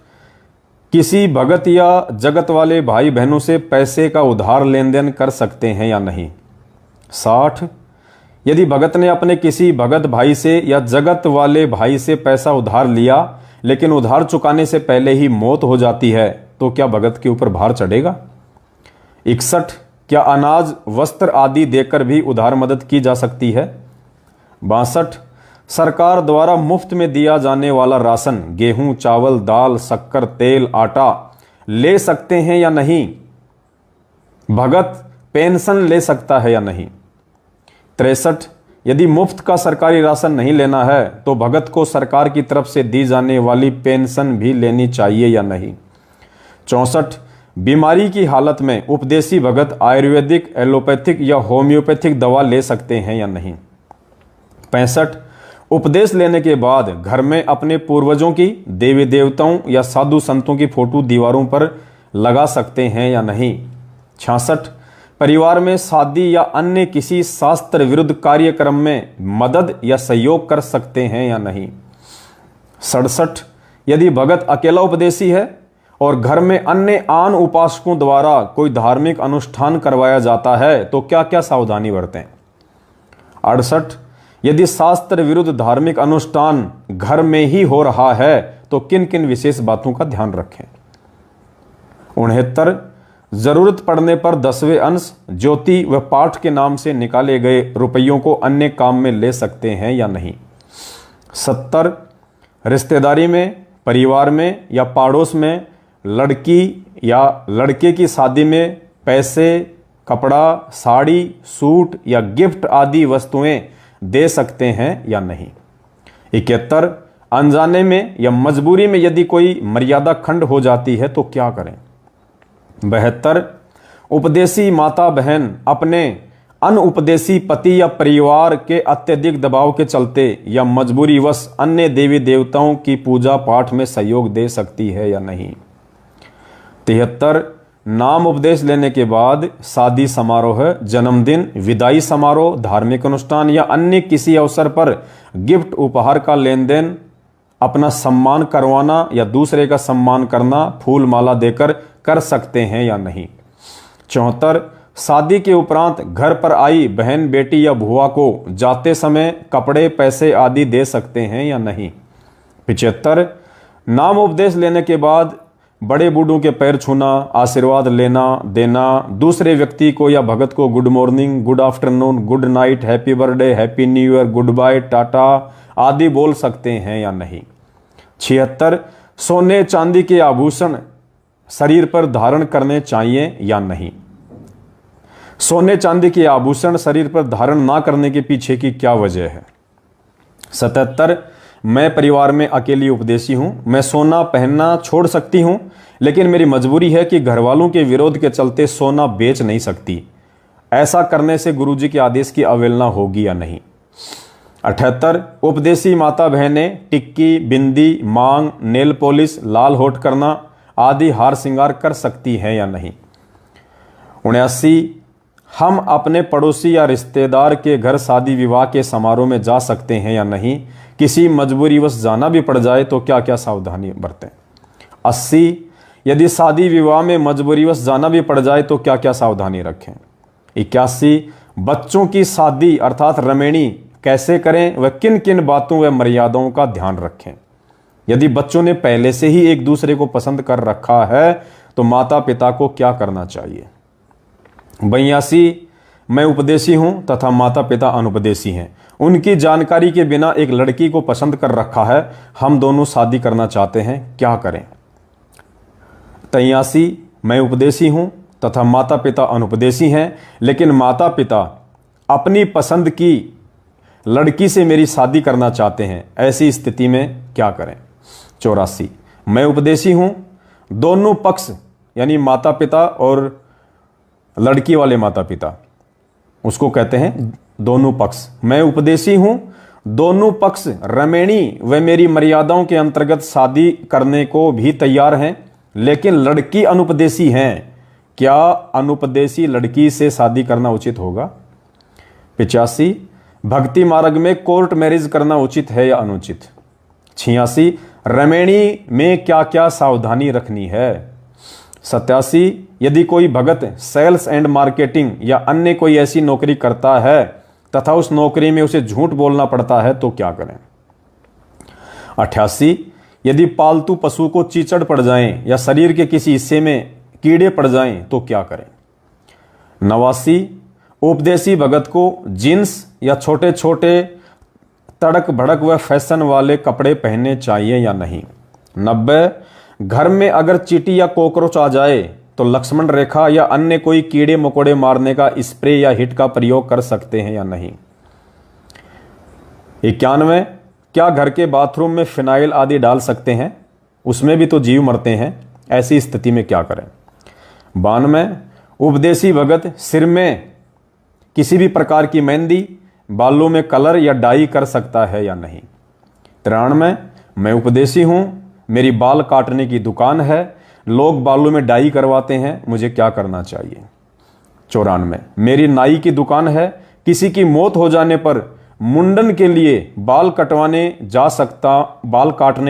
किसी भगत या जगत वाले भाई बहनों से पैसे का उधार लेन देन कर सकते हैं या नहीं। 60, यदि भगत ने अपने किसी भगत भाई से या जगत वाले भाई से पैसा उधार लिया लेकिन उधार चुकाने से पहले ही मौत हो जाती है तो क्या भगत के ऊपर भार चढ़ेगा। 61, क्या अनाज वस्त्र आदि देकर भी उधार मदद की जा सकती है। 62, सरकार द्वारा मुफ्त में दिया जाने वाला राशन गेहूं, चावल, दाल, शक्कर, तेल, आटा ले सकते हैं या नहीं। भगत पेंशन ले सकता है या नहीं। 63, यदि मुफ्त का सरकारी राशन नहीं लेना है तो भगत को सरकार की तरफ से दी जाने वाली पेंशन भी लेनी चाहिए या नहीं। 64, बीमारी की हालत में उपदेशी भगत आयुर्वेदिक, एलोपैथिक या होम्योपैथिक दवा ले सकते हैं या नहीं। 65, उपदेश लेने के बाद घर में अपने पूर्वजों की, देवी देवताओं या साधु संतों की फोटो दीवारों पर लगा सकते हैं या नहीं। 66, परिवार में शादी या अन्य किसी शास्त्र विरुद्ध कार्यक्रम में मदद या सहयोग कर सकते हैं या नहीं। 67, यदि भगत अकेला उपदेशी है और घर में अन्य आन उपासकों द्वारा कोई धार्मिक अनुष्ठान करवाया जाता है तो क्या क्या सावधानी बरतें। 68, यदि शास्त्र विरुद्ध धार्मिक अनुष्ठान घर में ही हो रहा है तो किन किन विशेष बातों का ध्यान रखें। 69, जरूरत पड़ने पर 10वें अंश ज्योति व पाठ के नाम से निकाले गए रुपयों को अन्य काम में ले सकते हैं या नहीं। 70, रिश्तेदारी में, परिवार में या पड़ोस में लड़की या लड़के की शादी में पैसे, कपड़ा, साड़ी, सूट या गिफ्ट आदि वस्तुएं दे सकते हैं या नहीं। 71, अनजाने में या मजबूरी में यदि कोई मर्यादा खंड हो जाती है तो क्या करें। 72, उपदेशी माता बहन अपने अनुपदेशी पति या परिवार के अत्यधिक दबाव के चलते या मजबूरीवश अन्य देवी देवताओं की पूजा पाठ में सहयोग दे सकती है या नहीं। 73, नाम उपदेश लेने के बाद शादी समारोह, जन्मदिन, विदाई समारोह, धार्मिक अनुष्ठान या अन्य किसी अवसर पर गिफ्ट उपहार का लेन देन, अपना सम्मान करवाना या दूसरे का सम्मान करना फूल माला देकर कर सकते हैं या नहीं। 74, शादी के उपरांत घर पर आई बहन, बेटी या भुआ को जाते समय कपड़े, पैसे आदि दे सकते हैं या नहीं। 75, नाम उपदेश लेने के बाद बड़े बूढ़ों के पैर छूना, आशीर्वाद लेना देना, दूसरे व्यक्ति को या भगत को good morning, good afternoon, good night, happy birthday, happy New Year, goodbye, tata आदि बोल सकते हैं या नहीं। 76, सोने चांदी के आभूषण शरीर पर धारण करने चाहिए या नहीं। सोने चांदी के आभूषण शरीर पर धारण ना करने के पीछे की क्या वजह है। 77, मैं परिवार में अकेली उपदेशी हूं, मैं सोना पहनना छोड़ सकती हूं लेकिन मेरी मजबूरी है कि घर वालों के विरोध के चलते सोना बेच नहीं सकती। ऐसा करने से गुरुजी के आदेश की अवहेलना होगी या नहीं। 78, उपदेशी माता बहनें टिक्की, बिंदी, मांग, नेल पॉलिश, लाल होठ करना आदि हार श्रृंगार कर सकती हैं या नहीं। 79, हम अपने पड़ोसी या रिश्तेदार के घर शादी विवाह के समारोह में जा सकते हैं या नहीं। किसी मजबूरीवश जाना भी पड़ जाए तो क्या क्या सावधानी बरतें। 80, यदि शादी विवाह में मजबूरीवश जाना भी पड़ जाए तो क्या क्या सावधानी रखें। 81, बच्चों की शादी अर्थात रमेणी कैसे करें व किन किन बातों व मर्यादाओं का ध्यान रखें। यदि बच्चों ने पहले से ही एक दूसरे को पसंद कर रखा है तो माता पिता को क्या करना चाहिए। 82, मैं उपदेशी हूं तथा माता पिता अनुपदेशी हैं, उनकी जानकारी के बिना एक लड़की को पसंद कर रखा है, हम दोनों शादी करना चाहते हैं, क्या करें। 83, मैं उपदेशी हूं तथा माता पिता अनुपदेशी हैं लेकिन माता पिता अपनी पसंद की लड़की से मेरी शादी करना चाहते हैं, ऐसी स्थिति में क्या करें। 84, मैं उपदेशी हूं, दोनों पक्ष यानी माता पिता और लड़की वाले माता पिता, उसको कहते हैं दोनों पक्ष। मैं उपदेशी हूं, दोनों पक्ष रमेणी व मेरी मर्यादाओं के अंतर्गत शादी करने को भी तैयार हैं लेकिन लड़की अनुपदेशी हैं, क्या अनुपदेशी लड़की से शादी करना उचित होगा। 85, भक्ति मार्ग में कोर्ट मैरिज करना उचित है या अनुचित। 86, रमेणी में क्या क्या सावधानी रखनी है। 87, यदि कोई भगत सेल्स एंड मार्केटिंग या अन्य कोई ऐसी नौकरी करता है तथा उस नौकरी में उसे झूठ बोलना पड़ता है तो क्या करें। 88, यदि पालतू पशु को चीचड़ पड़ जाएं या शरीर के किसी हिस्से में कीड़े पड़ जाएं तो क्या करें। 89, उपदेशी भगत को जींस या छोटे छोटे तड़क भड़क व फैशन वाले कपड़े पहनने चाहिए या नहीं। 90, घर में अगर चींटी या कॉकरोच आ जाए तो लक्ष्मण रेखा या अन्य कोई कीड़े मकोड़े मारने का स्प्रे या हिट का प्रयोग कर सकते हैं या नहीं। 91, क्या घर के बाथरूम में फिनाइल आदि डाल सकते हैं, उसमें भी तो जीव मरते हैं, ऐसी स्थिति में क्या करें। 92, उपदेशी भगत सिर में किसी भी प्रकार की मेहंदी, बालों में कलर या डाई कर सकता है या नहीं। 93, मैं उपदेशी हूं, मेरी बाल काटने की दुकान है, लोग बालों में डाई करवाते हैं, मुझे क्या करना चाहिए। 94, मेरी नाई की दुकान है, किसी की मौत हो जाने पर मुंडन के लिए बाल काटने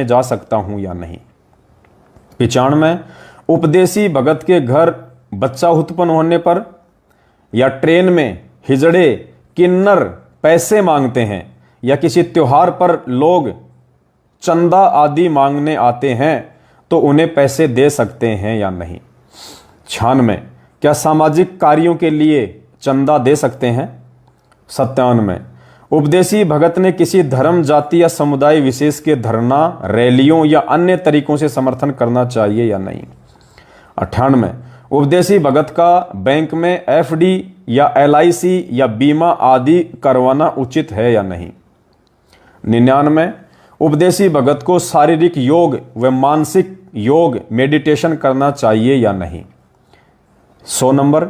जा सकता हूं या नहीं। 95, उपदेशी भगत के घर बच्चा उत्पन्न होने पर या ट्रेन में हिजड़े किन्नर पैसे मांगते हैं या किसी त्योहार पर लोग चंदा आदि मांगने आते हैं तो उन्हें पैसे दे सकते हैं या नहीं। 96, क्या सामाजिक कार्यों के लिए चंदा दे सकते हैं। 97, उपदेशी भगत ने किसी धर्म, जाति या समुदाय विशेष के धरना, रैलियों या अन्य तरीकों से समर्थन करना चाहिए या नहीं। 98, उपदेशी भगत का बैंक में एफडी या एलआईसी या बीमा आदि करवाना उचित है या नहीं। 99, उपदेशी भगत को शारीरिक योग व मानसिक योग मेडिटेशन करना चाहिए या नहीं। 100 नंबर,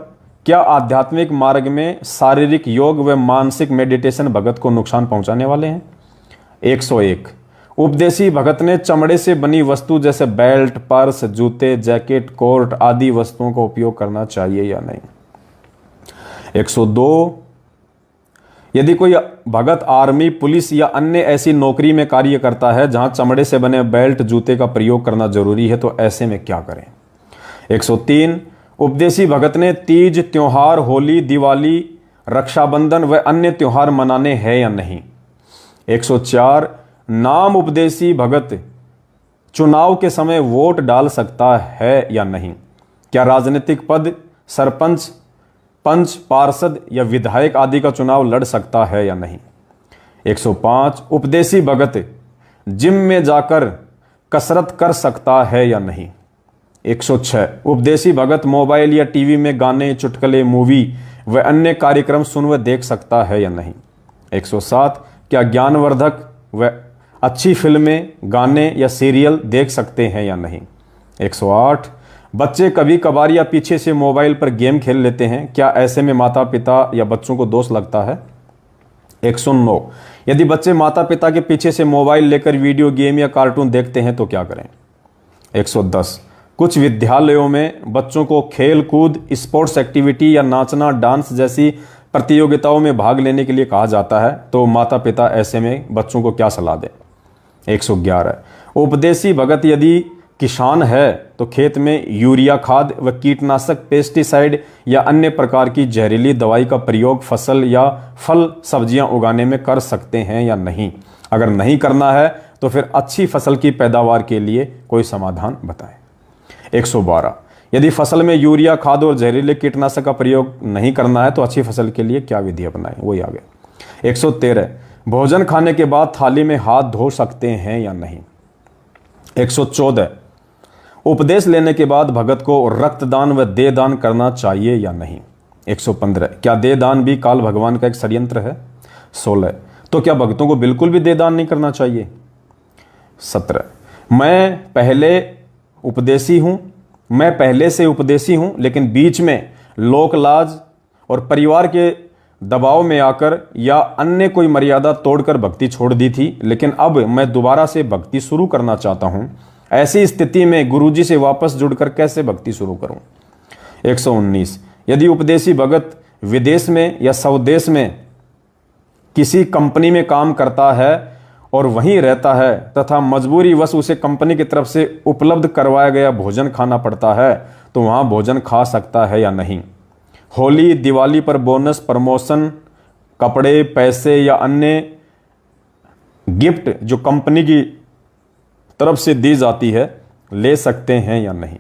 क्या आध्यात्मिक मार्ग में शारीरिक योग व मानसिक मेडिटेशन भगत को नुकसान पहुंचाने वाले हैं। 101, उपदेशी भगत ने चमड़े से बनी वस्तु जैसे बेल्ट, पर्स, जूते, जैकेट, कोट आदि वस्तुओं का उपयोग करना चाहिए या नहीं। 102, यदि कोई भगत आर्मी, पुलिस या अन्य ऐसी नौकरी में कार्य करता है जहां चमड़े से बने बेल्ट, जूते का प्रयोग करना जरूरी है तो ऐसे में क्या करें। 103, उपदेशी भगत ने तीज, त्योहार, होली, दिवाली, रक्षाबंधन व अन्य त्योहार मनाने हैं या नहीं। 104, नाम उपदेशी भगत चुनाव के समय वोट डाल सकता है या नहीं। क्या राजनीतिक पद, सरपंच, पंच, पार्षद या विधायक आदि का चुनाव लड़ सकता है या नहीं। 105, उपदेशी भगत जिम में जाकर कसरत कर सकता है या नहीं। 106, उपदेशी भगत मोबाइल या टीवी में गाने, चुटकुले, मूवी व अन्य कार्यक्रम सुन व देख सकता है या नहीं। 107, क्या ज्ञानवर्धक व अच्छी फिल्में, गाने या सीरियल देख सकते हैं या नहीं। 108, बच्चे कभी कभार या पीछे से मोबाइल पर गेम खेल लेते हैं, क्या ऐसे में माता पिता या बच्चों को दोष लगता है। 109, यदि बच्चे माता पिता के पीछे से मोबाइल लेकर वीडियो गेम या कार्टून देखते हैं तो क्या करें। 110, कुछ विद्यालयों में बच्चों को खेल कूद, स्पोर्ट्स एक्टिविटी या नाचना, डांस जैसी प्रतियोगिताओं में भाग लेने के लिए कहा जाता है तो माता पिता ऐसे में बच्चों को क्या सलाह दें। 111, उपदेशी भगत यदि किसान है तो खेत में यूरिया खाद व कीटनाशक, पेस्टिसाइड या अन्य प्रकार की जहरीली दवाई का प्रयोग फसल या फल सब्जियां उगाने में कर सकते हैं या नहीं। अगर नहीं करना है तो फिर अच्छी फसल की पैदावार के लिए कोई समाधान बताएं। 112, यदि फसल में यूरिया खाद और जहरीले कीटनाशक का प्रयोग नहीं करना है तो अच्छी फसल के लिए क्या विधि अपनाएं, वही आगे। 113, भोजन खाने के बाद थाली में हाथ धो सकते हैं या नहीं। 114, उपदेश लेने के बाद भगत को रक्तदान व देहदान करना चाहिए या नहीं। 115, क्या देहदान भी काल भगवान का एक षड्यंत्र है। 16, तो क्या भक्तों को बिल्कुल भी देहदान नहीं करना चाहिए। 17, मैं पहले से उपदेशी हूं लेकिन बीच में लोक लाज और परिवार के दबाव में आकर या अन्य कोई मर्यादा तोड़कर भक्ति छोड़ दी थी, लेकिन अब मैं दोबारा से भक्ति शुरू करना चाहता हूं। ऐसी स्थिति में गुरुजी से वापस जुड़कर कैसे भक्ति शुरू करूं। 119, यदि उपदेशी भगत विदेश में या स्वदेश में किसी कंपनी में काम करता है और वहीं रहता है तथा मजबूरीवश उसे कंपनी की तरफ से उपलब्ध करवाया गया भोजन खाना पड़ता है, तो वहां भोजन खा सकता है या नहीं। होली दिवाली पर बोनस, प्रमोशन, कपड़े, पैसे या अन्य गिफ्ट जो कंपनी की तरफ से दी जाती है ले सकते हैं या नहीं।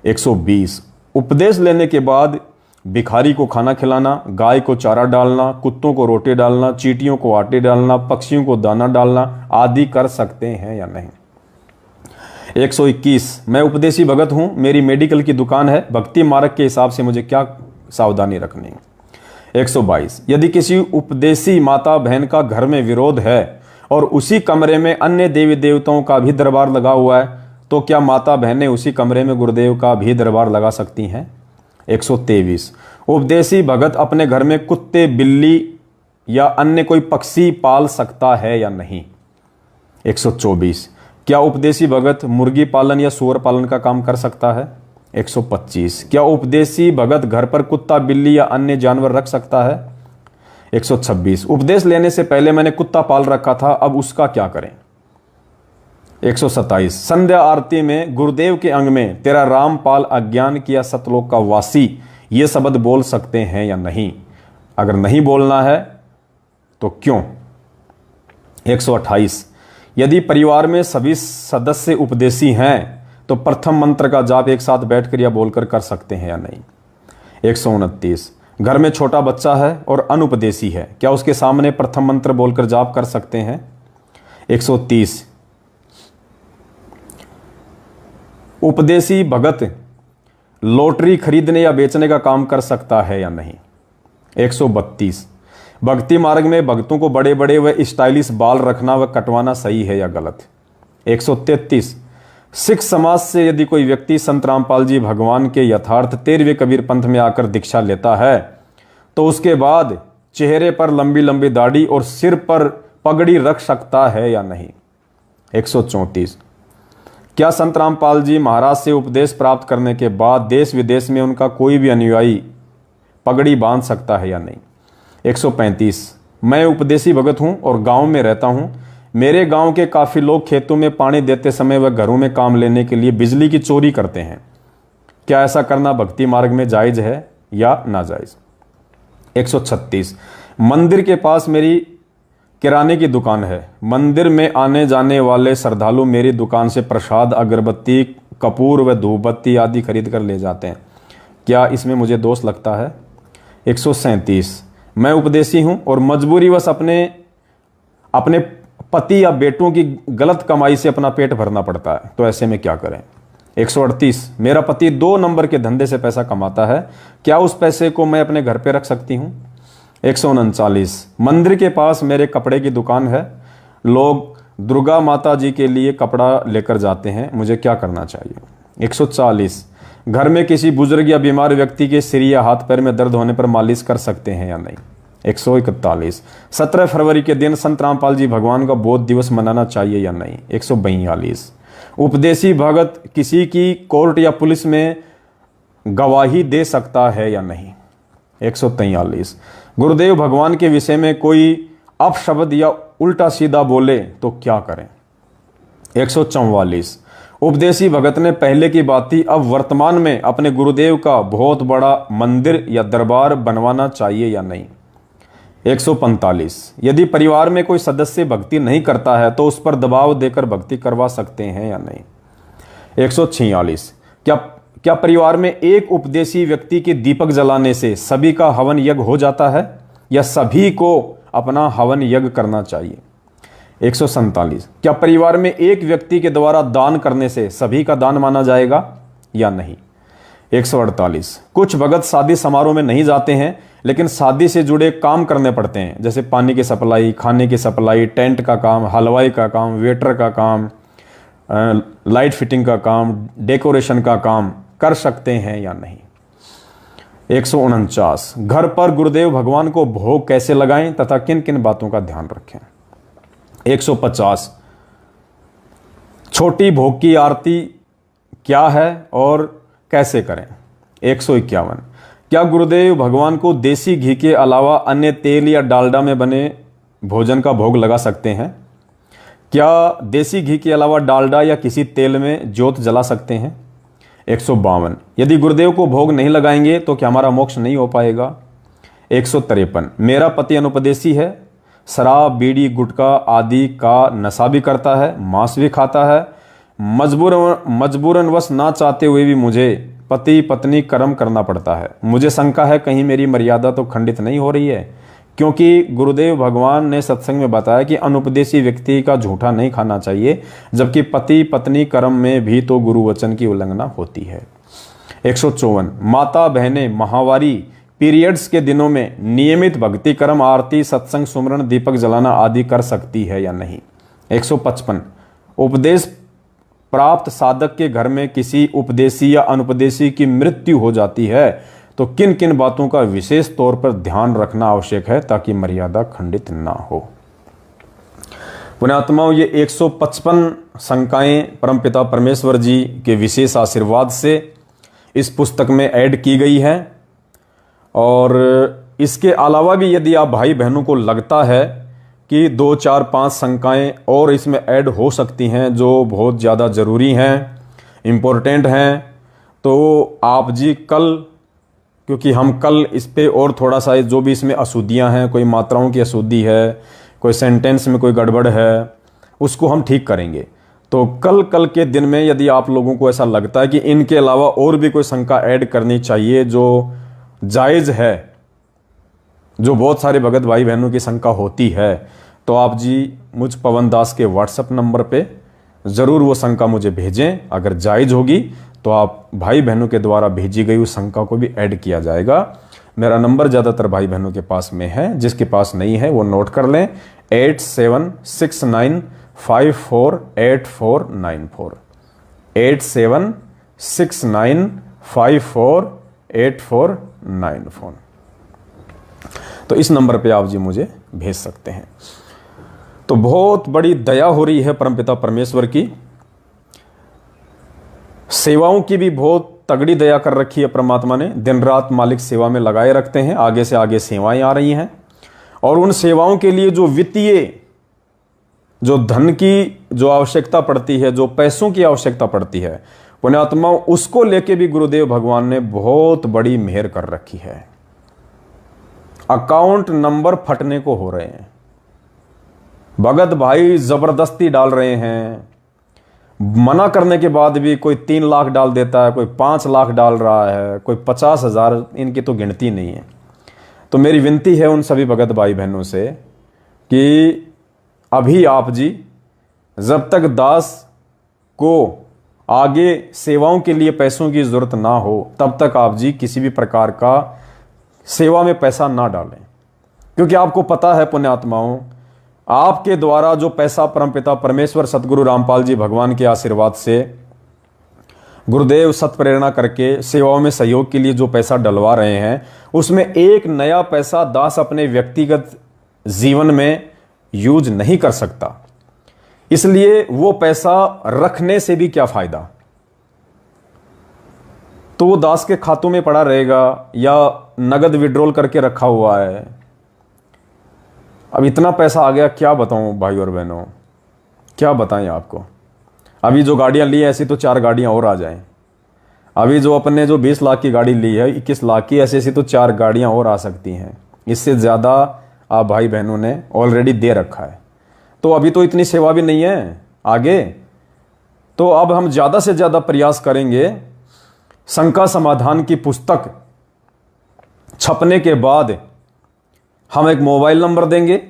120 उपदेश लेने के बाद भिखारी को खाना खिलाना, गाय को चारा डालना, कुत्तों को रोटी डालना, चींटियों को आटे डालना, पक्षियों को दाना डालना आदि कर सकते हैं या नहीं। 121 मैं उपदेशी भगत हूं, मेरी मेडिकल की दुकान है, भक्ति मार्ग के हिसाब से मुझे क्या सावधानी रखनी है। 122 यदि किसी उपदेशी माता बहन का घर में विरोध है और उसी कमरे में अन्य देवी देवताओं का भी दरबार लगा हुआ है, तो क्या माता बहनें उसी कमरे में गुरुदेव का भी दरबार लगा सकती हैं। 123 उपदेशी भगत अपने घर में कुत्ते, बिल्ली या अन्य कोई पक्षी पाल सकता है या नहीं। 124 क्या उपदेशी भगत मुर्गी पालन या सूअर पालन का काम कर सकता है। 125 क्या उपदेशी भगत घर पर कुत्ता, बिल्ली या अन्य जानवर रख सकता है। 126 उपदेश लेने से पहले मैंने कुत्ता पाल रखा था, अब उसका क्या करें। 127 संध्या आरती में गुरुदेव के अंग में तेरा रामपाल अज्ञान किया सतलोक का वासी ये शब्द बोल सकते हैं या नहीं। अगर नहीं बोलना है तो क्यों। 128 यदि परिवार में सभी सदस्य उपदेशी हैं तो प्रथम मंत्र का जाप एक साथ बैठकर या बोलकर कर सकते हैं या नहीं। 129 घर में छोटा बच्चा है और अनुपदेशी है, क्या उसके सामने प्रथम मंत्र बोलकर जाप कर सकते हैं। 130 उपदेशी भगत लॉटरी खरीदने या बेचने का काम कर सकता है या नहीं। 132 भक्ति मार्ग में भक्तों को बड़े बड़े व स्टाइलिश बाल रखना व कटवाना सही है या गलत। 133 सिख समाज से यदि कोई व्यक्ति संत रामपाल जी भगवान के यथार्थ 13वें कबीर पंथ में आकर दीक्षा लेता है तो उसके बाद चेहरे पर लंबी लंबी दाढ़ी और सिर पर पगड़ी रख सकता है या नहीं। 134 क्या संत रामपाल जी महाराज से उपदेश प्राप्त करने के बाद देश विदेश में उनका कोई भी अनुयायी पगड़ी बांध सकता है या नहीं। 135 मैं उपदेशी भगत हूं और गांव में रहता हूं, मेरे गांव के काफी लोग खेतों में पानी देते समय व घरों में काम लेने के लिए बिजली की चोरी करते हैं, क्या ऐसा करना भक्ति मार्ग में जायज है या नाजायज। 136 मंदिर के पास मेरी किराने की दुकान है, मंदिर में आने जाने वाले श्रद्धालु मेरी दुकान से प्रसाद, अगरबत्ती, कपूर व धूपबत्ती आदि खरीद कर ले जाते हैं, क्या इसमें मुझे दोष लगता है। 137 मैं उपदेशी हूं और मजबूरीवश अपने पति या बेटों की गलत कमाई से अपना पेट भरना पड़ता है, तो ऐसे में क्या करें। 138 मेरा पति 2 नंबर के धंधे से पैसा कमाता है, क्या उस पैसे को मैं अपने घर पे रख सकती हूं। 139 मंदिर के पास मेरे कपड़े की दुकान है, लोग दुर्गा माता जी के लिए कपड़ा लेकर जाते हैं, मुझे क्या करना चाहिए। 140 घर में किसी बुजुर्ग या बीमार व्यक्ति के सिर या हाथ पैर में दर्द होने पर मालिश कर सकते हैं या नहीं। 141 17 फरवरी के दिन संत रामपाल जी भगवान का बोध दिवस मनाना चाहिए या नहीं। 142 उपदेशी भगत किसी की कोर्ट या पुलिस में गवाही दे सकता है या नहीं। 143 गुरुदेव भगवान के विषय में कोई अपशब्द या उल्टा सीधा बोले तो क्या करें। 144 उपदेशी भगत ने पहले की बाती अब वर्तमान में अपने गुरुदेव का बहुत बड़ा मंदिर या दरबार बनवाना चाहिए या नहीं। 145 यदि परिवार में कोई सदस्य भक्ति नहीं करता है तो उस पर दबाव देकर भक्ति करवा सकते हैं या नहीं। 146 क्या परिवार में एक उपदेशी व्यक्ति के दीपक जलाने से सभी का हवन यज्ञ हो जाता है या सभी को अपना हवन यज्ञ करना चाहिए। 147 क्या परिवार में एक व्यक्ति के द्वारा दान करने से सभी का दान माना जाएगा या नहीं। 148 कुछ भगत शादी समारोह में नहीं जाते हैं लेकिन शादी से जुड़े काम करने पड़ते हैं, जैसे पानी की सप्लाई, खाने की सप्लाई, टेंट का काम, हलवाई का काम, वेटर का काम, लाइट फिटिंग का काम, डेकोरेशन का काम कर सकते हैं या नहीं। 149 घर पर गुरुदेव भगवान को भोग कैसे लगाएं तथा किन किन बातों का ध्यान रखें। 150 छोटी भोग की आरती क्या है और कैसे करें। 151 क्या गुरुदेव भगवान को देसी घी के अलावा अन्य तेल या डालडा में बने भोजन का भोग लगा सकते हैं। क्या देसी घी के अलावा डालडा या किसी तेल में ज्योत जला सकते हैं? 152। यदि गुरुदेव को भोग नहीं लगाएंगे तो क्या हमारा मोक्ष नहीं हो पाएगा? 153। मेरा पति अनुपदेशी है, शराब बीड़ी गुटखा आदि का नशा भी करता है, मांस भी खाता है। मजबूरनवश ना चाहते हुए भी मुझे पति पत्नी कर्म करना पड़ता है। मुझे शंका है कहीं मेरी मर्यादा तो खंडित नहीं हो रही है, क्योंकि गुरुदेव भगवान ने सत्संग में बताया कि अनुपदेशी व्यक्ति का झूठा नहीं खाना चाहिए, जबकि पति पत्नी कर्म में भी तो गुरु वचन की उल्लंघना होती है। 154। माता बहनें माहवारी पीरियड्स के दिनों में नियमित भक्ति कर्म आरती सत्संग सुमरण दीपक जलाना आदि कर सकती है या नहीं? 155। उपदेश प्राप्त साधक के घर में किसी उपदेशी या अनुपदेशी की मृत्यु हो जाती है तो किन किन बातों का विशेष तौर पर ध्यान रखना आवश्यक है ताकि मर्यादा खंडित ना हो? पुण्यात्माओं, ये 155 शंकाएं परमपिता परमेश्वर जी के विशेष आशीर्वाद से इस पुस्तक में ऐड की गई है। और इसके अलावा भी यदि आप भाई बहनों को लगता है कि 2, 4, 5 शंकाएं और इसमें ऐड हो सकती हैं जो बहुत ज़्यादा ज़रूरी हैं, इम्पोर्टेंट हैं, तो आप जी कल, क्योंकि हम कल इस पे और थोड़ा सा जो भी इसमें अशुद्धियां हैं, कोई मात्राओं की अशुद्धि है, कोई सेंटेंस में कोई गड़बड़ है, उसको हम ठीक करेंगे। तो कल के दिन में यदि आप लोगों को ऐसा लगता है कि इनके अलावा और भी कोई शंका ऐड करनी चाहिए जो जायज़ है, जो बहुत सारे भगत भाई बहनों की शंका होती है, तो आप जी मुझ पवन दास के व्हाट्सएप नंबर पे ज़रूर वो शंका मुझे भेजें। अगर जायज़ होगी तो आप भाई बहनों के द्वारा भेजी गई उस शंका को भी ऐड किया जाएगा। मेरा नंबर ज़्यादातर भाई बहनों के पास में है, जिसके पास नहीं है वो नोट कर लें, 8769548494, 8769548494। तो इस नंबर पे आप जी मुझे भेज सकते हैं। तो बहुत बड़ी दया हो रही है परमपिता परमेश्वर की, सेवाओं की भी बहुत तगड़ी दया कर रखी है परमात्मा ने। दिन रात मालिक सेवा में लगाए रखते हैं, आगे से आगे सेवाएं आ रही हैं, और उन सेवाओं के लिए जो वित्तीय, जो धन की जो आवश्यकता पड़ती है, जो पैसों की आवश्यकता पड़ती है, पुण्यात्माओं, उसको लेके भी गुरुदेव भगवान ने बहुत बड़ी मेहर कर रखी है। अकाउंट नंबर फटने को हो रहे हैं, भगत भाई जबरदस्ती डाल रहे हैं, मना करने के बाद भी कोई 3 लाख डाल देता है, कोई 5 लाख डाल रहा है, कोई 50,000, इनकी तो गिनती नहीं है। तो मेरी विनती है उन सभी भगत भाई बहनों से कि अभी आप जी जब तक दास को आगे सेवाओं के लिए पैसों की जरूरत ना हो, तब तक आप जी किसी भी प्रकार का सेवा में पैसा ना डालें, क्योंकि आपको पता है पुण्यात्माओं, आपके द्वारा जो पैसा परमपिता परमेश्वर सतगुरु रामपाल जी भगवान के आशीर्वाद से गुरुदेव सत्प्रेरणा करके सेवाओं में सहयोग के लिए जो पैसा डलवा रहे हैं, उसमें एक नया पैसा दास अपने व्यक्तिगत जीवन में यूज नहीं कर सकता। इसलिए वो पैसा रखने से भी क्या फायदा, तो वो दास के खातों में पड़ा रहेगा या नगद विड्रॉल करके रखा हुआ है। अब इतना पैसा आ गया, क्या बताऊं भाई और बहनों, क्या बताएं आपको। अभी जो गाड़ियां ली है, ऐसी तो 4 गाड़ियां और आ जाएं। अभी जो अपने जो 20 लाख की गाड़ी ली है, 21 लाख की, ऐसी ऐसी तो 4 गाड़ियां और आ सकती हैं। इससे ज़्यादा आप भाई बहनों ने ऑलरेडी दे रखा है। तो अभी तो इतनी सेवा भी नहीं है आगे, तो अब हम ज़्यादा से ज़्यादा प्रयास करेंगे। शंका समाधान की पुस्तक छपने के बाद हम एक मोबाइल नंबर देंगे,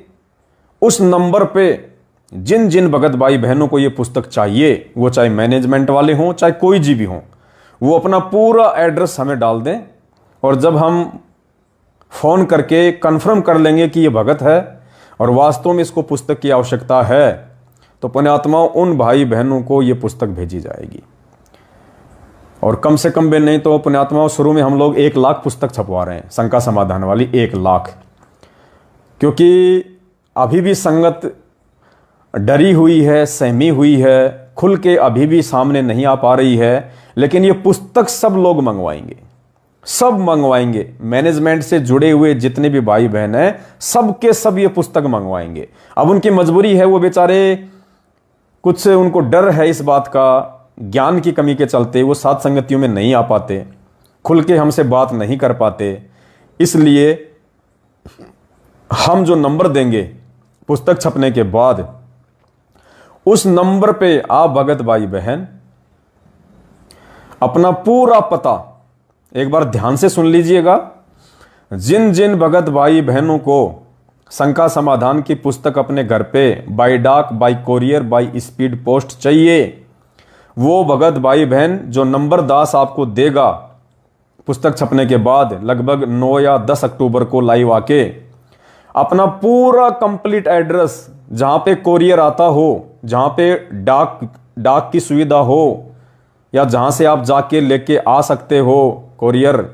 उस नंबर पे जिन जिन भगत भाई बहनों को ये पुस्तक चाहिए, वो चाहे मैनेजमेंट वाले हों चाहे कोई जी भी हों, वो अपना पूरा एड्रेस हमें डाल दें, और जब हम फ़ोन करके कंफर्म कर लेंगे कि ये भगत है और वास्तव में इसको पुस्तक की आवश्यकता है, तो पुण्यात्माओं उन भाई बहनों को ये पुस्तक भेजी जाएगी। और कम से कम भी नहीं तो पुण्यात्माओं, शुरू में हम लोग 1 लाख पुस्तक छपवा रहे हैं, शंका समाधान वाली 1 लाख, क्योंकि अभी भी संगत डरी हुई है, सहमी हुई है, खुल के अभी भी सामने नहीं आ पा रही है। लेकिन ये पुस्तक सब लोग मंगवाएंगे, सब मंगवाएंगे। मैनेजमेंट से जुड़े हुए जितने भी भाई बहन हैं, सब के सब ये पुस्तक मंगवाएंगे। अब उनकी मजबूरी है, वो बेचारे कुछ उनको डर है इस बात का, ज्ञान की कमी के चलते वो साथ संगतियों में नहीं आ पाते, खुल के हमसे बात नहीं कर पाते। इसलिए हम जो नंबर देंगे पुस्तक छपने के बाद, उस नंबर पे आप भगत भाई बहन अपना पूरा पता एक बार ध्यान से सुन लीजिएगा। जिन जिन भगत भाई बहनों को शंका समाधान की पुस्तक अपने घर पे बाई डाक, by courier, by speed post चाहिए, वो भगत भाई बहन जो नंबर दास आपको देगा पुस्तक छपने के बाद लगभग 9 या 10 अक्टूबर को लाइव आके अपना पूरा कंप्लीट एड्रेस, जहां पे कोरियर आता हो, जहां पे डाक की सुविधा हो, या जहां से आप जाके लेके आ सकते हो कोरियर,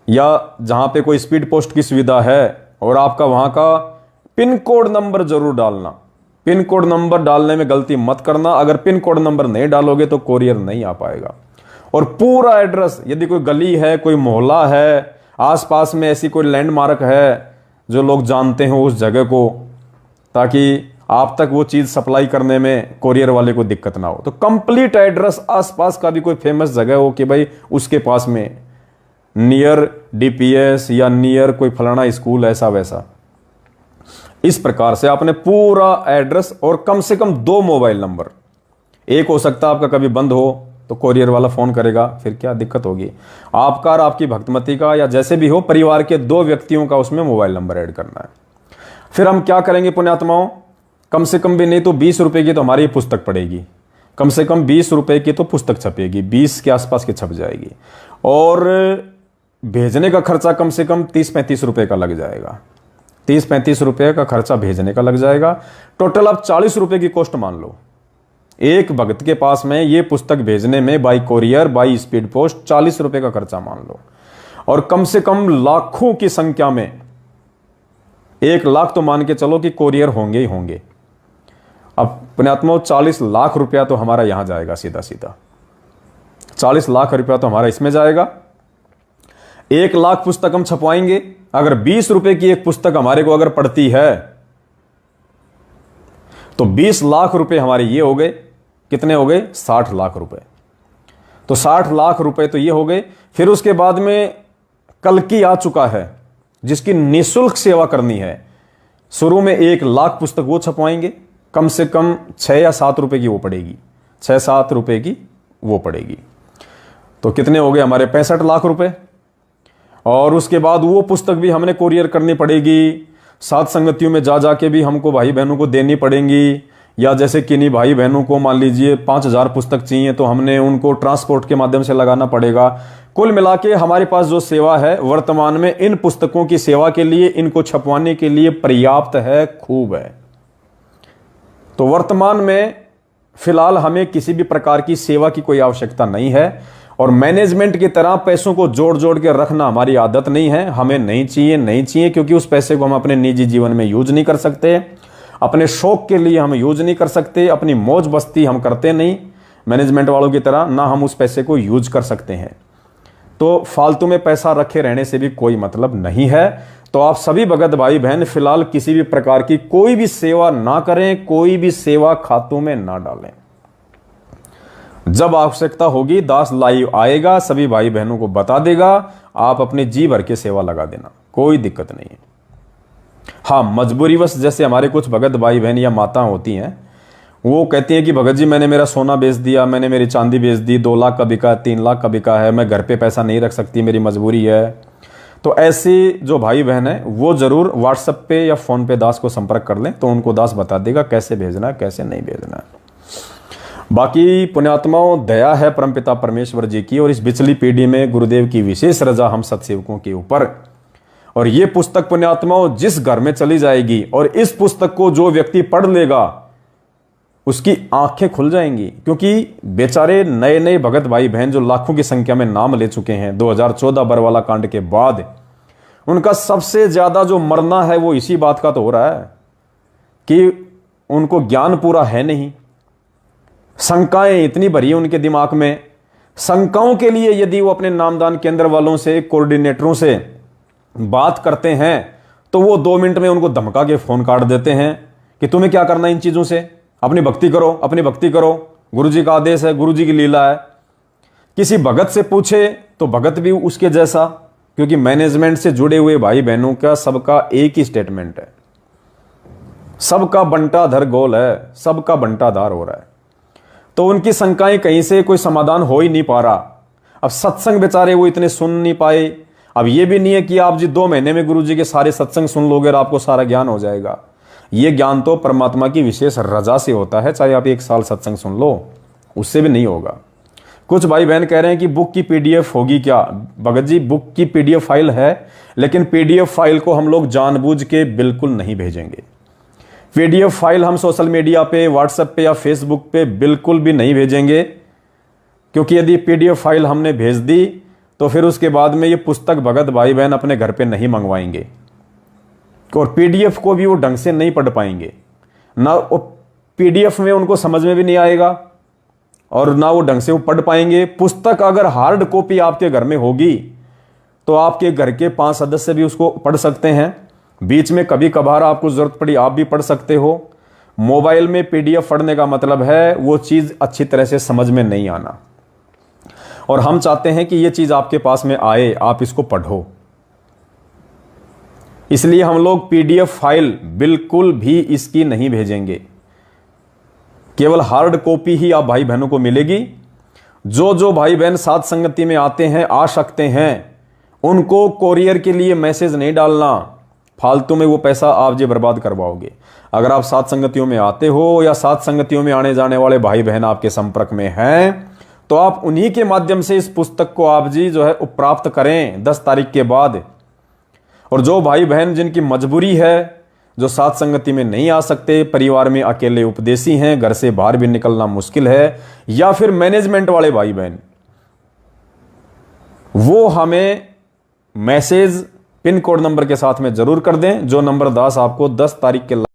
या जहां पे कोई स्पीड पोस्ट की सुविधा है, और आपका वहां का पिन कोड नंबर जरूर डालना। पिन कोड नंबर डालने में गलती मत करना। अगर पिन कोड नंबर नहीं डालोगे तो कोरियर नहीं आ पाएगा। और पूरा एड्रेस, यदि कोई गली है, कोई मोहल्ला है, आसपास में ऐसी कोई लैंडमार्क है जो लोग जानते हो उस जगह को, ताकि आप तक वो चीज सप्लाई करने में कोरियर वाले को दिक्कत ना हो। तो कंप्लीट एड्रेस, आसपास का भी कोई फेमस जगह हो कि भाई उसके पास में नियर डीपीएस या नियर कोई फलाना स्कूल, ऐसा वैसा। इस प्रकार से आपने पूरा एड्रेस और कम से कम 2 मोबाइल नंबर, एक हो सकता है आपका कभी बंद हो तो कोरियर वाला फोन करेगा, फिर क्या दिक्कत होगी। आपका और आपकी भक्तमती का या जैसे भी हो, परिवार के 2 व्यक्तियों का उसमें मोबाइल नंबर ऐड करना है। फिर हम क्या करेंगे पुण्यात्माओं, कम से कम भी नहीं तो 20 रुपए की तो हमारी पुस्तक पड़ेगी, कम से कम 20 रुपए की तो पुस्तक छपेगी, 20 के आसपास की छप जाएगी। और भेजने का खर्चा कम से कम 30-35 रुपए का लग जाएगा। 30-35 रुपए का खर्चा भेजने का लग जाएगा। टोटल आप 40 रुपए की कॉस्ट मान लो। एक भक्त के पास में ये पुस्तक भेजने में by courier, by speed post 40 रुपए का खर्चा मान लो। और कम से कम लाखों की संख्या में, 1 लाख तो मान के चलो कि कोरियर होंगे ही होंगे। अब पुण्यात्मा 40 लाख रुपया तो हमारा यहां जाएगा सीधा सीधा। 40 लाख रुपया तो हमारा इसमें जाएगा। 1 लाख पुस्तक हम छपवाएंगे। अगर 20 रुपए की एक पुस्तक हमारे को अगर पड़ती है तो 20 लाख रुपए हमारे ये हो गए। कितने हो गए? 60 लाख रुपए। तो 60 लाख रुपए तो ये हो गए। फिर उसके बाद में कल्कि आ चुका है जिसकी निःशुल्क सेवा करनी है। शुरू में 1 लाख पुस्तक वो छपवाएंगे, कम से कम 6 या 7 रुपए की वो पड़ेगी, 6-7 रुपए की वो पड़ेगी। तो कितने हो गए हमारे? 65 लाख रुपए। और उसके बाद वो पुस्तक भी हमने कोरियर करनी पड़ेगी, साथ संगतियों में जा जाके भी हमको भाई बहनों को देनी पड़ेंगी। या जैसे किन्हीं भाई बहनों को मान लीजिए 5000 पुस्तक चाहिए तो हमने उनको ट्रांसपोर्ट के माध्यम से लगाना पड़ेगा। कुल मिला के हमारे पास जो सेवा है वर्तमान में इन पुस्तकों की सेवा के लिए, इनको छपवाने के लिए पर्याप्त है, खूब है। तो वर्तमान में फिलहाल हमें किसी भी प्रकार की सेवा की कोई आवश्यकता नहीं है। और मैनेजमेंट की तरह पैसों को जोड़ जोड़ के रखना हमारी आदत नहीं है, हमें नहीं चाहिए, क्योंकि उस पैसे को हम अपने निजी जीवन में यूज नहीं कर सकते, अपने शौक के लिए हम यूज नहीं कर सकते, अपनी मौज बस्ती हम करते नहीं मैनेजमेंट वालों की तरह, ना हम उस पैसे को यूज कर सकते हैं। तो फालतू में पैसा रखे रहने से भी कोई मतलब नहीं है। तो आप सभी भगत भाई बहन फिलहाल किसी भी प्रकार की कोई भी सेवा ना करें, कोई भी सेवा खातों में ना डालें। जब आवश्यकता होगी दास लाइव आएगा, सभी भाई बहनों को बता देगा, आप अपने जी भर के सेवा लगा देना, कोई दिक्कत नहीं है। हाँ, मजबूरीवश जैसे हमारे कुछ भगत भाई बहन या माता होती हैं, वो कहती हैं कि भगत जी मैंने मेरा सोना बेच दिया, मैंने मेरी चांदी बेच दी, 2 लाख का बिका, 3 लाख का बिका है, मैं घर पे पैसा नहीं रख सकती, मेरी मजबूरी है। तो ऐसी जो भाई बहन है वो जरूर व्हाट्सएप पे या फोन पे दास को संपर्क कर लें, तो उनको दास बता देगा कैसे भेजना है, कैसे नहीं भेजना है। बाकी पुण्यात्माओं, दया है परमपिता परमेश्वर जी की, और इस पिछली पीढ़ी में गुरुदेव की विशेष रजा हम सत्सेवकों के ऊपर। और ये पुस्तक पुण्यात्माओं जिस घर में चली जाएगी और इस पुस्तक को जो व्यक्ति पढ़ लेगा उसकी आंखें खुल जाएंगी। क्योंकि बेचारे नए नए भगत भाई बहन जो लाखों की संख्या में नाम ले चुके हैं 2014 बरवाला कांड के बाद, उनका सबसे ज्यादा जो मरना है वो इसी बात का तो हो रहा है कि उनको ज्ञान पूरा है नहीं, शंकाएं इतनी भरी है उनके दिमाग में। शंकाओं के लिए यदि वो अपने नामदान केंद्र वालों से, कोऑर्डिनेटरों से बात करते हैं तो वो 2 मिनट में उनको धमका के फोन काट देते हैं कि तुम्हें क्या करना इन चीजों से, अपनी भक्ति करो, अपनी भक्ति करो, गुरु जी का आदेश है, गुरु जी की लीला है। किसी भगत से पूछे तो भगत भी उसके जैसा, क्योंकि मैनेजमेंट से जुड़े हुए भाई बहनों का सबका एक ही स्टेटमेंट है, सबका बंटाधर गोल है, सबका बंटाधार हो रहा है। तो उनकी शंकाएं कहीं से कोई समाधान हो ही नहीं पा रहा। अब सत्संग बेचारे वो इतने सुन नहीं पाए। अब ये भी नहीं है कि आप जी 2 महीने में गुरु जी के सारे सत्संग सुन लोगे और आपको सारा ज्ञान हो जाएगा। ये ज्ञान तो परमात्मा की विशेष रजा से होता है, चाहे आप 1 साल सत्संग सुन लो, उससे भी नहीं होगा। कुछ भाई बहन कह रहे हैं कि बुक की पीडीएफ होगी क्या? भगत जी, बुक की पीडीएफ फाइल है, लेकिन पीडीएफ फाइल को हम लोग जानबूझ के बिल्कुल नहीं भेजेंगे। पीडीएफ फाइल हम सोशल मीडिया पे, व्हाट्सएप पे या फेसबुक पे बिल्कुल भी नहीं भेजेंगे, क्योंकि यदि पीडीएफ फाइल हमने भेज दी तो फिर उसके बाद में ये पुस्तक भगत भाई बहन अपने घर पे नहीं मंगवाएंगे और पीडीएफ को भी वो ढंग से नहीं पढ़ पाएंगे, ना वो पीडीएफ में उनको समझ में भी नहीं आएगा और ना वो ढंग से वो पढ़ पाएंगे। पुस्तक अगर हार्ड कॉपी आपके घर में होगी तो आपके घर के 5 सदस्य भी उसको पढ़ सकते हैं। बीच में कभी कभार आपको जरूरत पड़ी आप भी पढ़ सकते हो। मोबाइल में पीडीएफ पढ़ने का मतलब है वो चीज अच्छी तरह से समझ में नहीं आना, और हम चाहते हैं कि ये चीज आपके पास में आए, आप इसको पढ़ो। इसलिए हम लोग पीडीएफ फाइल बिल्कुल भी इसकी नहीं भेजेंगे, केवल हार्ड कॉपी ही आप भाई बहनों को मिलेगी। जो भाई बहन साथ संगति में आते हैं, आ सकते हैं, उनको कोरियर के लिए मैसेज नहीं डालना, फालतू में वो पैसा आप जी बर्बाद करवाओगे। अगर आप साथ संगतियों में आते हो या साथ संगतियों में आने जाने वाले भाई बहन आपके संपर्क में हैं, तो आप उन्हीं के माध्यम से इस पुस्तक को आप जी जो है प्राप्त करें 10 तारीख के बाद। और जो भाई बहन जिनकी मजबूरी है, जो साथ संगति में नहीं आ सकते, परिवार में अकेले उपदेशी हैं, घर से बाहर भी निकलना मुश्किल है, या फिर मैनेजमेंट वाले भाई बहन, वो हमें मैसेज पिन कोड नंबर के साथ में जरूर कर दें, जो नंबर दास आपको 10 तारीख के